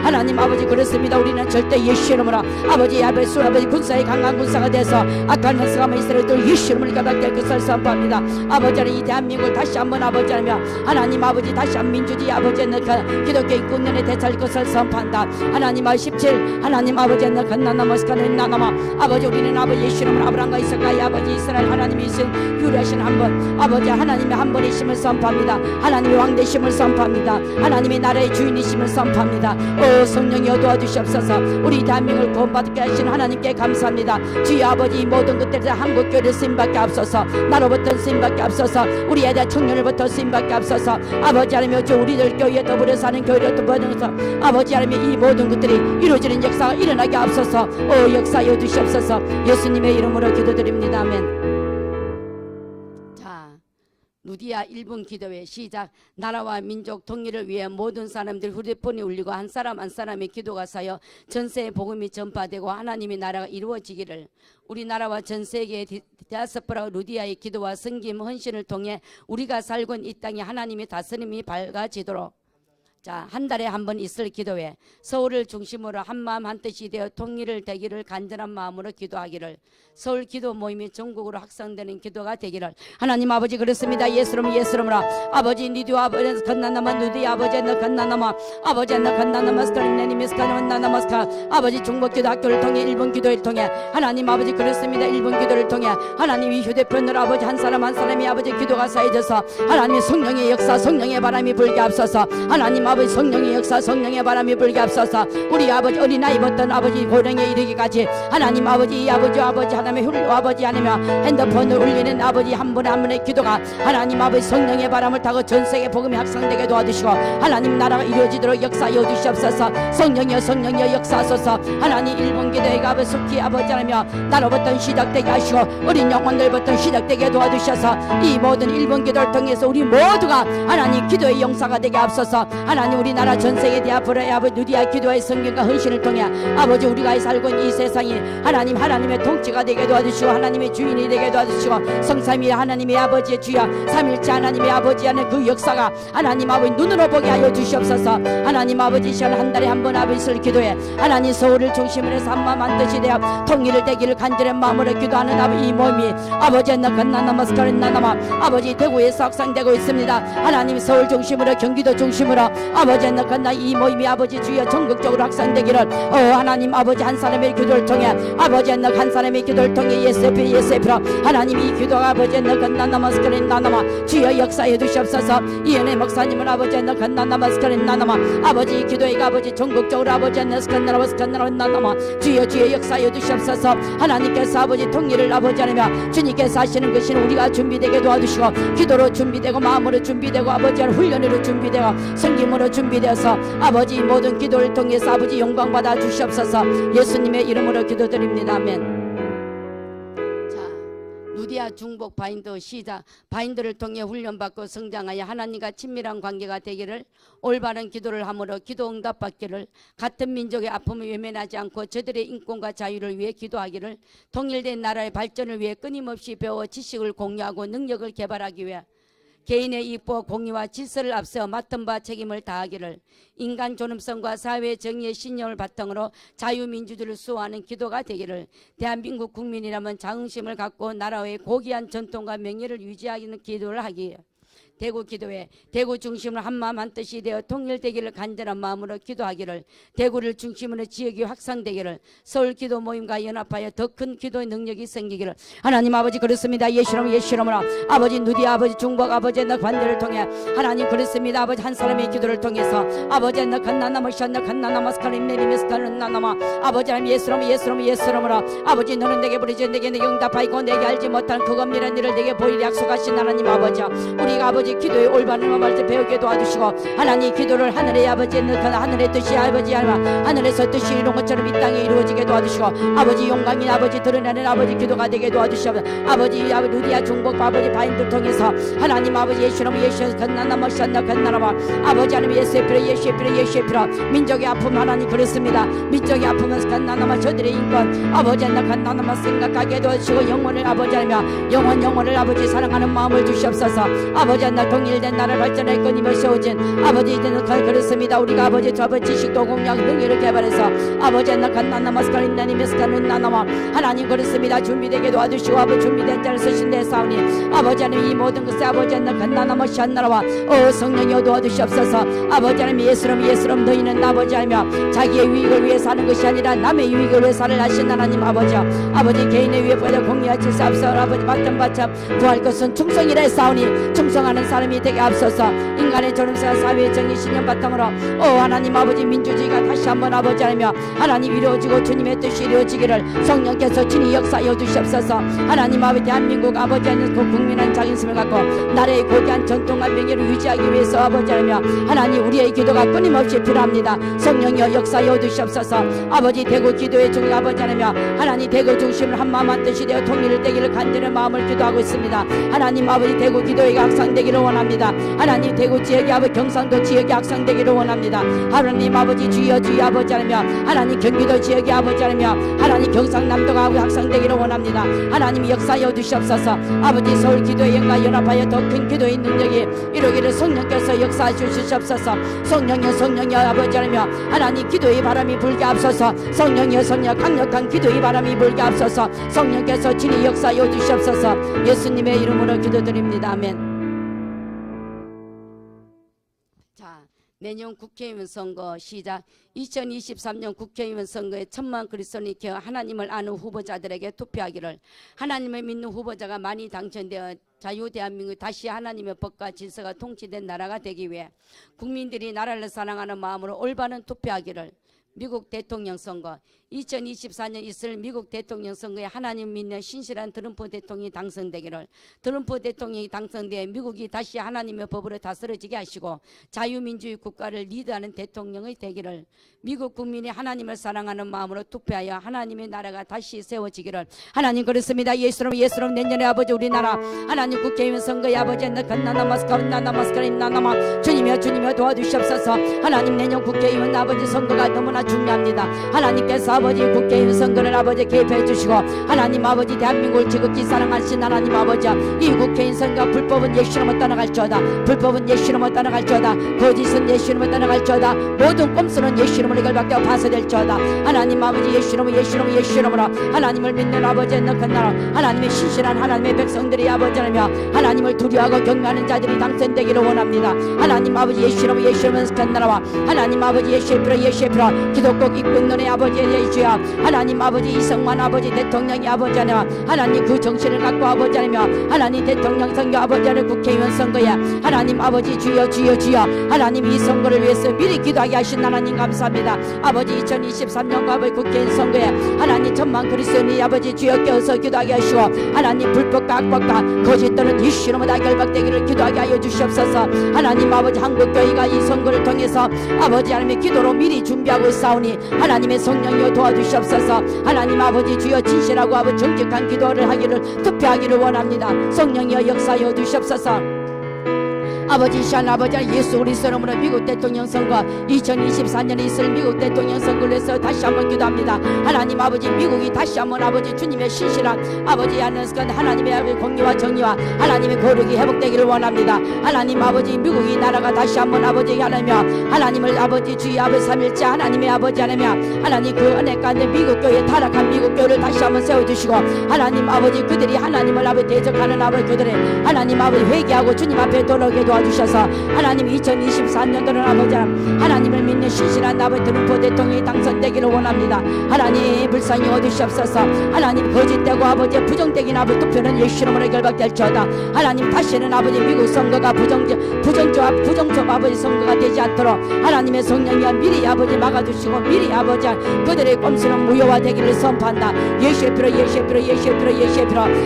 하나님 아버지 그렇습니다. 우리는 절대 예수 이름으로 아버지 아버지 군사의 강한 군사가 돼서 악한 현수가 이스라엘들 예수 이름으로 가박될 것을 선포합니다. 아버지는 이 대한민국을 다시 한번 아버지 하며 하나님 아버지 다시 한 민주주의 아버지는 기독교 인권론에 대처할 것을 선포한다. 하나님 17 하나님 아버지는 간나나마스카는 나나마 아버지 우리는 아버지 예수 이름으로 아브라함과 이삭과 아버지 이스라엘 하나님이 이신 유리하신 한분 아버지 하나님의 한 분이심을 선포합니다. 하나님의 왕되심을 선포합니다. 하나님의 나라의 주인이심을 선포합니다. 오 성령이여 도와주시옵소서. 우리 대한민국을 구원받게 하신 하나님께 감사합니다. 주여 아버지 이 모든 것들에 한국교회를 쓰임받게 앞서서 나로부터 쓰임받게 앞서서 우리에 대한 청년을부터 쓰임받게 앞서서 아버지 하나님 주 우리들 교회에 더불어 사는 교회를 더불어서 아버지 하나님 이 모든 것들이 이루어지는 역사가 일어나게 앞서서 오 역사여 주시옵소서. 예수님의 이름으로 기도드립니다. 아멘. 누디아 1분 기도회 시작. 나라와 민족 통일을 위해 모든 사람들 휴대폰이 울리고 한 사람 한 사람의 기도가 쌓여 전세의 복음이 전파되고 하나님의 나라가 이루어지기를 우리나라와 전 세계의 디아스포라 루디아의 기도와 섬김 헌신을 통해 우리가 살고 있는 이 땅에 하나님의 다스림이 밝아지도록 자, 한 달에 한 번 있을 기도회 서울을 중심으로 한마음 한뜻이 되어 통일을 되기를 간절한 마음으로 기도하기를 서울 기도 모임이 전국으로 확산되는 기도가 되기를 하나님 아버지 그렇습니다. 예수로 아버지 니디와 아버지 간나나마 누디 아버지 너 간나나마 아버지 너 간나나마 스카린네니미 스카나나마스카 아버지 중복기도 학교를 통해 일본 기도를 통해 하나님 아버지 그렇습니다. 일본 기도를 통해 하나님이 휴대폰으로 아버지 한 사람 한 사람이 아버지 기도가 쌓여져서 하나님의 성령의 역사 성령의 바람이 불게 앞서서 하나님 아버지 성령의 역사 성령의 바람이 불게 앞서서 우리 아버지 어린아이부터 아버지 고령에 이르기까지 하나님 아버지 이 아버지 하나님의 훌륭 아버지 하나며 핸드폰을 울리는 아버지 한 분 한 분의 기도가 하나님 아버지 성령의 바람을 타고 전세계 복음이 확산되게 도와주시고 하나님 나라가 이루어지도록 역사여 주시옵소서. 성령이여 역사하소서. 하나님 일본 기도회가 아버지 속히 아버지 하나며 나로부터 시작되게 하시고 어린 영혼들부터 시작되게 도와주셔서 이 모든 일본 기도를 통해서 우리 모두가 하나님 기도의 용사가 되게 앞서서 하나님 우리나라 전세계 디아포라의 아버지 누디아 기도의 성경과 헌신을 통해 아버지 우리가 살고 있는 이 세상이 하나님의 통치가 되게 도와주시고 하나님의 주인이 되게 도와주시고 성삼위 하나님의 아버지의 주여 삼일째 하나님의 아버지 하는 그 역사가 하나님 아버지 눈으로 보게 하여 주시옵소서. 하나님 아버지 시간 한 달에 한 번 아버지를 기도해 하나님 서울을 중심으로 해서 한마음 한뜻이 되어 통일을 되기를 간절한 마음으로 기도하는 아버지 이 모임이 아버지 나나마스카린나나마 아버지 대구에서 확산되고 있습니다. 하나님 서울 중심으로 경기도 중심으로 아버지 너건나 이 모임이 아버지 주여 전국적으로 확산되기를 하나님 아버지 한 사람의 기도를 통해 아버지 너 한 사람의 기도를 통해 예수로 하나님 이 기도가 아버지 너건나 나마스카린 나나마 주여 역사해 주시옵소서. 이은혜 목사님은 아버지 너건나 나마스카린 나나마 아버지 이 기도회가 아버지 전국적으로 아버지 너스칸나라마스칸나라 나나마 주여 역사해 주시옵소서. 하나님께서 아버지 통일을 아버지 하나며 주님께서 하시는 것이 우리가 준비되게 도와주시고 기도로 준비되고 마음으로 준비되고 아버지 하나님 훈련으로 준비되고 성김으로 준비되어서 아버지 모든 기도를 통해서 아버지 영광 받아 주시옵소서. 예수님의 이름으로 기도드립니다. 아멘. 누디아 중복 바인드 시작. 바인드를 통해 훈련받고 성장하여 하나님과 친밀한 관계가 되기를 올바른 기도를 함으로 기도 응답받기를 같은 민족의 아픔을 외면하지 않고 저들의 인권과 자유를 위해 기도하기를 통일된 나라의 발전을 위해 끊임없이 배워 지식을 공유하고 능력을 개발하기 위해 개인의 이익과 공의와 질서를 앞세워 맡은 바 책임을 다하기를 인간 존엄성과 사회 정의의 신념을 바탕으로 자유민주주의를 수호하는 기도가 되기를 대한민국 국민이라면 자긍심을 갖고 나라의 고귀한 전통과 명예를 유지하는 기도를 하기에 대구 기도회 대구 중심으로 한마음 한뜻이 되어 통일되기를 간절한 마음으로 기도하기를 대구를 중심으로 지역이 확산되기를 서울 기도 모임과 연합하여 더 큰 기도의 능력이 생기기를 하나님 아버지 그렇습니다. 예시로으로 아버지 누디 아버지 중복 아버지 너 관대를 통해 하나님 그렇습니다. 아버지 한 사람의 기도를 통해서 아버지 너 간나나마시안나 간나나마스카린 내리메스카는 나나마 아버지 하나님 예수로으로 아버지 너는 내게 부르짖어 내게 응답하이고 내게 알지 못한 그 엄밀한 일을 내게 보이리 약속하신 하나님 아버지 우리가 아버지 기도의 올바른 마음을 배우게 도와주시고 하나님 기도를 하늘의 아버지 하늘의 뜻이 아버지 하늘에서 뜻이 이룬 것처럼 이 땅에 이루어지게 도와주시고 아버지 영광이 아버지 드러나는 아버지 기도가 되게 도와주시고 아버지 루디아 중복 아버지 바인들 통해서 하나님 아버지 예수님 건나나마시안나 아버지 하나님 예수의 피로 민족의 아픔 하나님 그렇습니다. 민족의 아픔은 건나나마 저들의 인권 아버지 하나 건나나마 생각하게 도와주시고 영혼을 아버지 하나며 영혼을 아버지 사랑하는 마음을 주시옵소서. 아버지 하나 통일된 나라를 발전할 끊임을 세워진 아버지 이제는 그렇습니다. 우리가 아버지 지식도 공략 능력을 개발해서 아버지 하나 간나나마스카린 나니메스카는 나나마 하나님 그렇습니다. 준비되게 도와주시고 아버지 준비된 자를 쓰신데 사오니 아버지 하나님 이 모든 것에 아버지 하나 간나나마시안나라와 성령이 도와주시옵소서. 아버지 하나님 예수름 너희는 아버지 하며 자기의 유익을 위해 사는 것이 아니라 남의 유익을 위해 살을 하신 하나님 아버지 개인의 위에 보여 공유와 질서 앞서 아버지 받던 바참 구할 것은 충성이라 했사오니 충성하는 사람이 되게 앞서서 인간의 존엄성과 사회의 정의 신념 바탕으로 하나님 아버지 민주주의가 다시 한번 아버지 하며 하나님 이루어지고 주님의 뜻이 이루어지기를 성령께서 친히 역사하여 주시옵소서. 하나님 아버지 대한민국 아버지 하는 그 국민은 자긍심을 갖고 나라의 고귀한 전통과 명예를 유지하기 위해서 아버지 하며 하나님 우리의 기도가 끊임없이 필요합니다. 성령이여 역사하여 주시옵소서. 아버지 대구 기도의 중 아버지 하며 하나님 대구 중심을 한마음 한뜻이 되어 통일을 되기를 간절히 마음을 기도하고 있습니다. 하나님 아버지 대구 기도회가 확산되기를 원합니다. 하나님 대구 지역이 아버지 경상도 지역이 확산되기를 원합니다. 하나님 아버지 주여 아버지 하며 하나님 경기도 지역이 아버지 하며 하나님 경상남도가 확산되기를 원합니다. 하나님 역사하여 주시옵소서. 아버지 서울 기도의 영과 연합하여 더 큰 기도의 능력이 이루기를 성령께서 역사하여 주시옵소서. 성령이여 아버지 하며 하나님 기도의 바람이 불게 앞서서 성령이여 강력한 기도의 바람이 불게 앞서서 성령께서 친히 역사하여 주시옵소서. 예수님의 이름으로 기도드립니다. 아멘. 내년 국회의원 선거 시작. 2023년 국회의원 선거에 1000만 그리스도인이 되어 하나님을 아는 후보자들에게 투표하기를 하나님을 믿는 후보자가 많이 당선되어 자유 대한민국 다시 하나님의 법과 질서가 통치된 나라가 되기 위해 국민들이 나라를 사랑하는 마음으로 올바른 투표하기를 미국 대통령 선거 2024년 있을 미국 대통령 선거에 하나님 믿는 신실한 트럼프 대통령이 당선되기를 트럼프 대통령이 당선되어 미국이 다시 하나님의 법으로 다스려지게 하시고 자유민주주의 국가를 리드하는 대통령의 되기를 미국 국민이 하나님을 사랑하는 마음으로 투표하여 하나님의 나라가 다시 세워지기를 하나님 그렇습니다. 예수로 내년에 아버지 우리나라 하나님 국회의원 선거에 아버지 나나마스카린 주님이여 도와주시옵소서. 하나님 내년 국회의원 아버지 선거가 너무나 중요합니다. 하나님께서 아버지 국회의원 선거를 아버지 개입해 주시고 하나님 아버지 대한민국을 지극히 사랑하신 하나님 아버지 이 국회의원 선거 불법은 예수님을 떠나갈지어다 불법은 예수님을 떠나갈지어다 거짓은 예수님을 떠나갈지어다 모든 꼼수는 예수님을 이걸밖에 파쇄될지어다 하나님 아버지 예수님으로 하나님을 믿는 아버지의 넉한 나라 하나님의 신실한 하나님의 백성들이 아버지 하나며 하나님을 두려워하고 경외하는 자들이 당선되기를 원합니다. 하나님 아버지 예수님은 넉한 나라와 하나님 아버지 예수의 피로 기독국 이끌는 아버지의 예수여 하나님 아버지 이성만 아버지 대통령이 아버지 하나며 하나님 그 정신을 갖고 아버지 하나며 하나님 대통령 선거 아버지 하나님 국회의원 선거에 하나님 아버지 주여 하나님 이 선거를 위해서 미리 기도하게 하신 하나님 감사합니다. 아버지 2023년 아버지 국회의원 선거에 하나님 천만 그리스도인이 아버지 주여 깨어서 기도하게 하시고 하나님 불법과 악법과 거짓 또는 예수님으로 다 결박되기를 기도하게 하여 주시옵소서. 하나님 아버지 한국교회가 이 선거를 통해서 아버지 하나님의 기도로 미리 준비하고 있사오니 하나님의 성령이여 도와주시옵소서. 하나님 아버지 주여 진실하고 아버지 정직한 기도를 하기를 투표하기를 원합니다. 성령이여 역사하여 주시옵소서. 아버지 시한 아버지 예수 그리스도 이름으로 미국 대통령 선거 2024년에 있을 미국 대통령 선거를 위해서 다시 한번 기도합니다. 하나님 아버지 미국이 다시 한번 아버지 주님의 신실한 아버지 하나님의 아버지 공의와 정의와 하나님의 거룩이 회복되기를 원합니다. 하나님 아버지 미국이 나라가 다시 한번 아버지 하나며 하나님을 아버지 주의 아버지 삼일째 하나님의 아버지 하나며 하나님 그 은혜 가운데 미국 교회 타락한 미국 교회를 다시 한번 세워주시고 하나님 아버지 그들이 하나님을 아버지 대적하는 아버지 그들의 하나님 아버지 회개하고 주님 앞에 돌아오게 도와주셔서 하나님 2024년도는 아버지 하나님을 믿는 신실한 아버지 트럼프 대통령이 당선되기를 원합니다. 하나님 불쌍히 얻으시옵소서. 하나님 거짓되고 아버지 부정적인 아버지 투표는 예수 이름으로 결박될지어다. 하나님 다시는 아버지 미국 선거가 부정적 아버지 선거가 되지 않도록 하나님의 성령이 미리 아버지 막아주시고 미리 아버지 그들의 꼼수는 무효화되기를 선포한다. 예수의 피로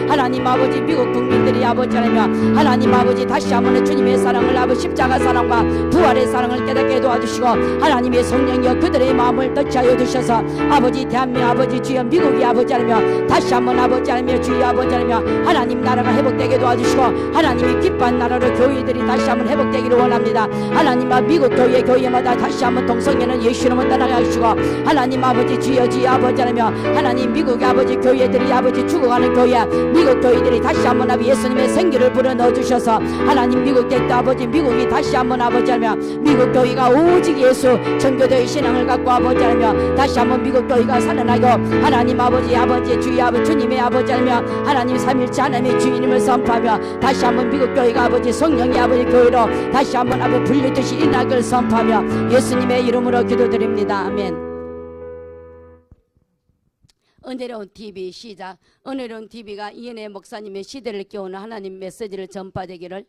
하나님 아버지 미국 국민들이 아버지 하나님 아버지 다시 한번 주님의 사랑을 아버지 십자가 사랑과 부활의 사랑을 깨닫게 도와주시고 하나님의 성령이여 그들의 마음을 touch하여 주셔서 아버지 대한민국 아버지 주여 미국이 아버지 하며 다시 한번 아버지 하며 주여 아버지 하며 하나님 나라가 회복되게 도와주시고 하나님이 기뻐한 나라로 교회들이 다시 한번 회복되기를 원합니다. 하나님 미국 교회마다 다시 한번 동성애는 예수 이름으로 떠나가시고 하나님 아버지 주여 아버지 하며 하나님 미국의 아버지 교회들이 아버지 죽어가는 교회 미국 교회들이 다시 한번 아버지 예수님의 생기를 불어넣어 주셔서 하나님 미국 때 아버지 미국이 다시 한번 아버지 하며 미국 교회가 오직 예수 전교도의 신앙을 갖고 아버지 하며 다시 한번 미국 교회가 살아나고 하나님 아버지 주의 아버지 주님의 아버지 하며 하나님 삼일째 하나님의 주님을 선포하며 다시 한번 미국 교회가 아버지 성령의 아버지 교회로 다시 한번 아버지 불리듯이 일어나기를 선포하며 예수님의 이름으로 기도드립니다. 아멘. 은혜로운 TV 시작. 은혜로운 TV가 이은혜 목사님의 시대를 깨우는 하나님 메시지를 전파되기를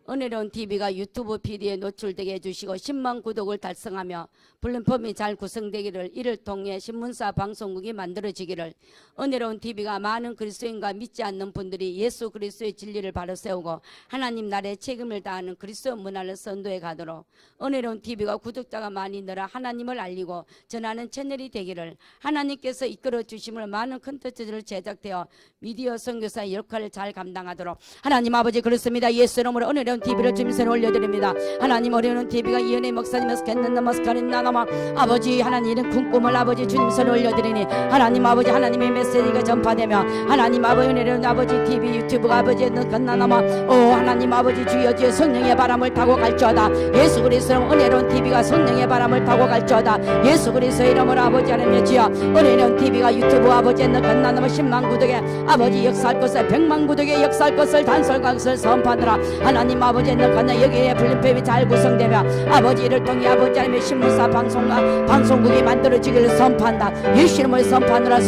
은혜로운 TV가 유튜브 PD에 노출되게 해주시고 10만 구독을 달성하며 플랫폼이 잘 구성되기를 이를 통해 신문사 방송국이 만들어지기를 은혜로운 TV가 많은 그리스도인과 믿지 않는 분들이 예수 그리스도의 진리를 바로 세우고 하나님 나라의 책임을 다하는 그리스도 문화를 선도해 가도록 은혜로운 TV가 구독자가 많이 늘어 하나님을 알리고 전하는 채널이 되기를 하나님께서 이끌어 주심을 많은 컨텐츠를 제작되어 미디어 선교사의 역할을 잘 감당하도록 하나님 아버지 그렇습니다. 예수 이름으로 은혜로운 TV를 주님께 올려드립니다. 하나님 어려운 TV가 이은혜 목사님에서 겠는 너머스카린 나나마 아버지 하나님 이런 꿈꿈을 아버지 주님께 올려드리니 하나님 아버지 하나님의 메시지가 전파되며 하나님 아버지 은혜로운 아버지 TV 유튜브가 아버지의 건나나마 하나님 아버지 주여 성령의 바람을 타고 갈지어다. 예수 그리스도의 은혜로운 TV가 성령의 바람을 타고 갈지어다. 예수 그리스도의 이름으로 아버지 하나님 주여 은혜로운 TV가 유튜브 아버지의 건나나마 10만 구독에 아버지 역사할 것을 100만 구독에 역사할 것을 단설과 것을 선포하느라 하나님 아버지 너가나 여기에 플랫폼이 잘 구성되며 아버지 이를 통해 아버지 하나님의 신문사 방송국이 만들어지기를 선포한다. 예수 이름을 선포하느라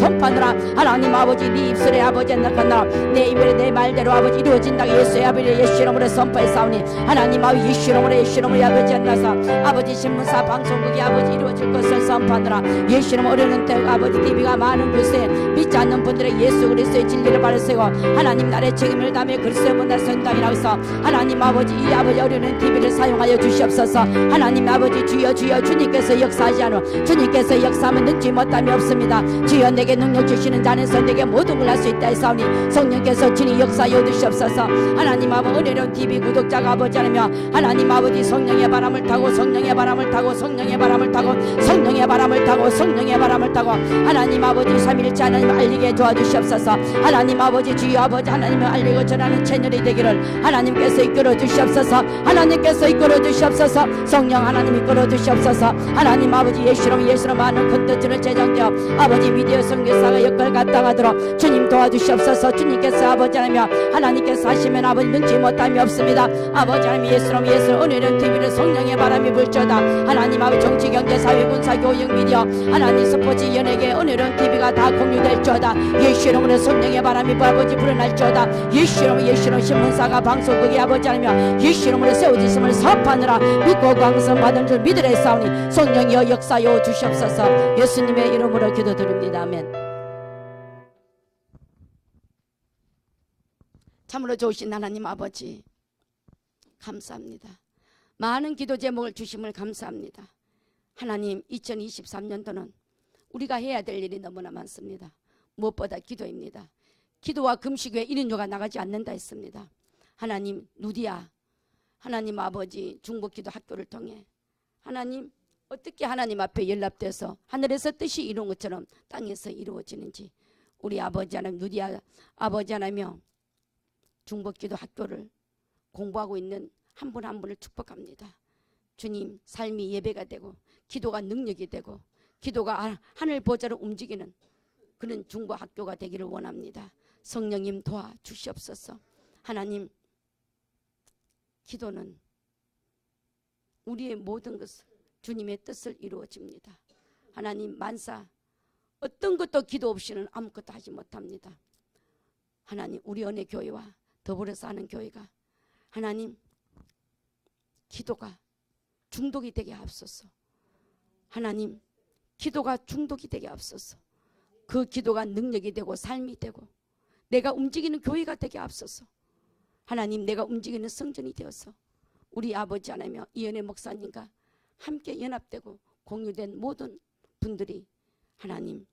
하나님 아버지 네 입술에 아버지 너가나 내 입에 내 말대로 아버지 이루어진다. 예수의 아버지 예수 이름으로 선포했사오니 하나님 아버지 예수 이름으로 아버지 나서 아버지 신문사 방송국이 아버지 이루어질 것을 선포하느라 예수 이름 어려운 때 아버지 TV가 많은 곳에 믿지 않는 분들의 예수 그리스도의 진리를 바르세고 하나님 나라의 책임을 다하며 그리스도의 문화 선당이라서 하나님 하나님 아버지 이 아버지 어린은 TV를 사용하여 주시옵소서. 하나님 아버지 주여 주여 주님께서 역사하시는 주님께서 역사하면 능지 못함이 없습니다. 주여 내게 능력 주시는 자에서 내게 모든 걸 할 수 있다 했사오니 성령께서 주님 역사하여 주시옵소서. 하나님 아버지 은혜로운 TV 구독자가 아버지 하나며 하나님 아버지 성령의 바람을 타고 성령의 바람을 타고 성령의 바람을 타고 성령의 바람을 타고 성령의 바람을 타고 하나님 아버지 삼일째 하나님 알리게 도와주시옵소서. 하나님 아버지 주여 아버지 하나님을 알리고 전하는 채널이 되기를 하나님께서 이끌어 주시옵소서. 하나님께서 이끌어 주시옵소서. 성령 하나님 이끌어 주시옵소서. 하나님 아버지 예수로 많은 콘텐츠를 제작되어 아버지 미디어 선교사가 역할 감당하도록 주님 도와주시옵소서. 주님께서 아버지 하나며 하나님께서 하시면 아버지 능치 못함이 없습니다. 아버지 하나님 예수로 은혜는 TV를 성령의 바람이 불쳐다. 하나님 아버지 정치 경제 사회 군사 교육 미디어 하나님 스포츠 연예계 은혜는 TV가 다 공유될지어다. 예수 이름으로 성령의 바람이 아버지 불어날지어다. 예수 이름 신문사가 방송국이 아버지 하나며 예수 이름으로 세워지심을 사업하느라 믿고 강성받은 줄 믿으래 싸우니 성령이여 역사여 주시옵소서. 예수님의 이름으로 기도드립니다. 아멘. 참으로 좋으신 하나님 아버지 감사합니다. 많은 기도 제목을 주심을 감사합니다. 하나님 2023년도는 우리가 해야 될 일이 너무나 많습니다. 무엇보다 기도입니다. 기도와 금식 외에 1인조가 나가지 않는다 했습니다. 하나님 누디아 하나님 아버지 중보기도 학교를 통해 하나님 어떻게 하나님 앞에 연락돼서 하늘에서 뜻이 이루어진 것처럼 땅에서 이루어지는지 우리 아버지 하나님 누디아 아버지 하나며 중보기도 학교를 공부하고 있는 한 분 한 분을 축복합니다. 주님 삶이 예배가 되고 기도가 능력이 되고 기도가 하늘 보좌를 움직이는 그런 중보학교가 되기를 원합니다. 성령님 도와주시옵소서. 하나님 기도는 우리의 모든 것을 주님의 뜻을 이루어집니다. 하나님 만사 어떤 것도 기도 없이는 아무것도 하지 못합니다. 하나님 우리 은혜 교회와 더불어서 하는 교회가 하나님 기도가 중독이 되게 하옵소서. 하나님 기도가 중독이 되게 하옵소서. 그 기도가 능력이 되고 삶이 되고 내가 움직이는 교회가 되게 하옵소서. 하나님 내가 움직이는 성전이 되어서 우리 아버지 하나며 이은혜 목사님과 함께 연합되고 공유된 모든 분들이 하나님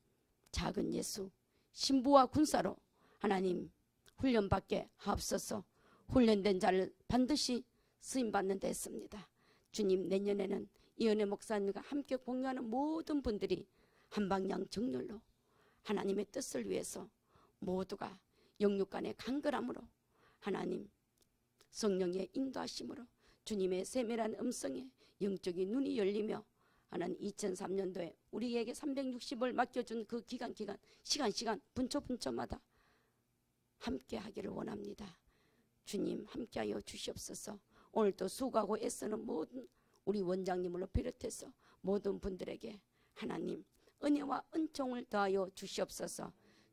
작은 예수 신부와 군사로 하나님 훈련받게 하옵소서. 훈련된 자를 반드시 쓰임받는 데 했습니다. 주님 내년에는 이은혜 목사님과 함께 공유하는 모든 분들이 한방향 정렬로 하나님의 뜻을 위해서 모두가 영육간의 간절함으로 하나님 성령의 인도하심으로 주님의 세밀한 음성에 영적인 눈이 열리며 하나님 2003년도에 우리에게 360을 맡겨준 그 기간 시간 분초마다 함께 하기를 원합니다. 주님 함께하여 주시옵소서. 오늘도 수고하고 애쓰는 모든 우리 원장님을 비롯해서 모든 분들에게 하나님 은혜와 은총을 더하여 주시옵소서.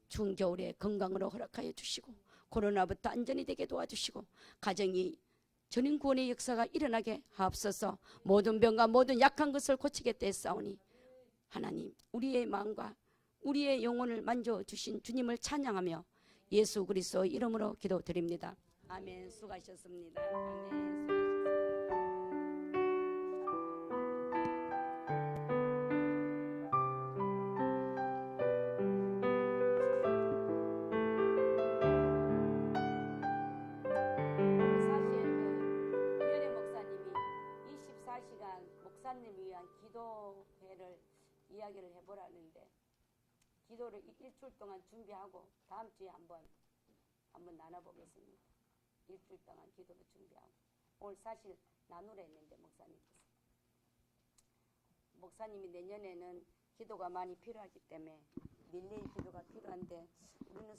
추운 겨울에 건강으로 허락하여 주시고 코로나부터 안전이 되게 도와주시고 가정이 전인 구원의 역사가 일어나게 하옵소서. 모든 병과 모든 약한 것을 고치겠다 했사오니 하나님 우리의 마음과 우리의 영혼을 만져주신 주님을 찬양하며 예수 그리스도 이름으로 기도드립니다. 아멘. 수고하셨습니다. 아멘. 목사님 위한 기도회를 이야기를 해보라는데 기도를 일주일 동안 준비하고 다음 주에 한번 나눠보겠습니다. 일주일 동안 기도를 준비하고 오늘 사실 나누려 했는데 목사님이 내년에는 기도가 많이 필요하기 때문에 릴레이 기도가 필요한데 우리는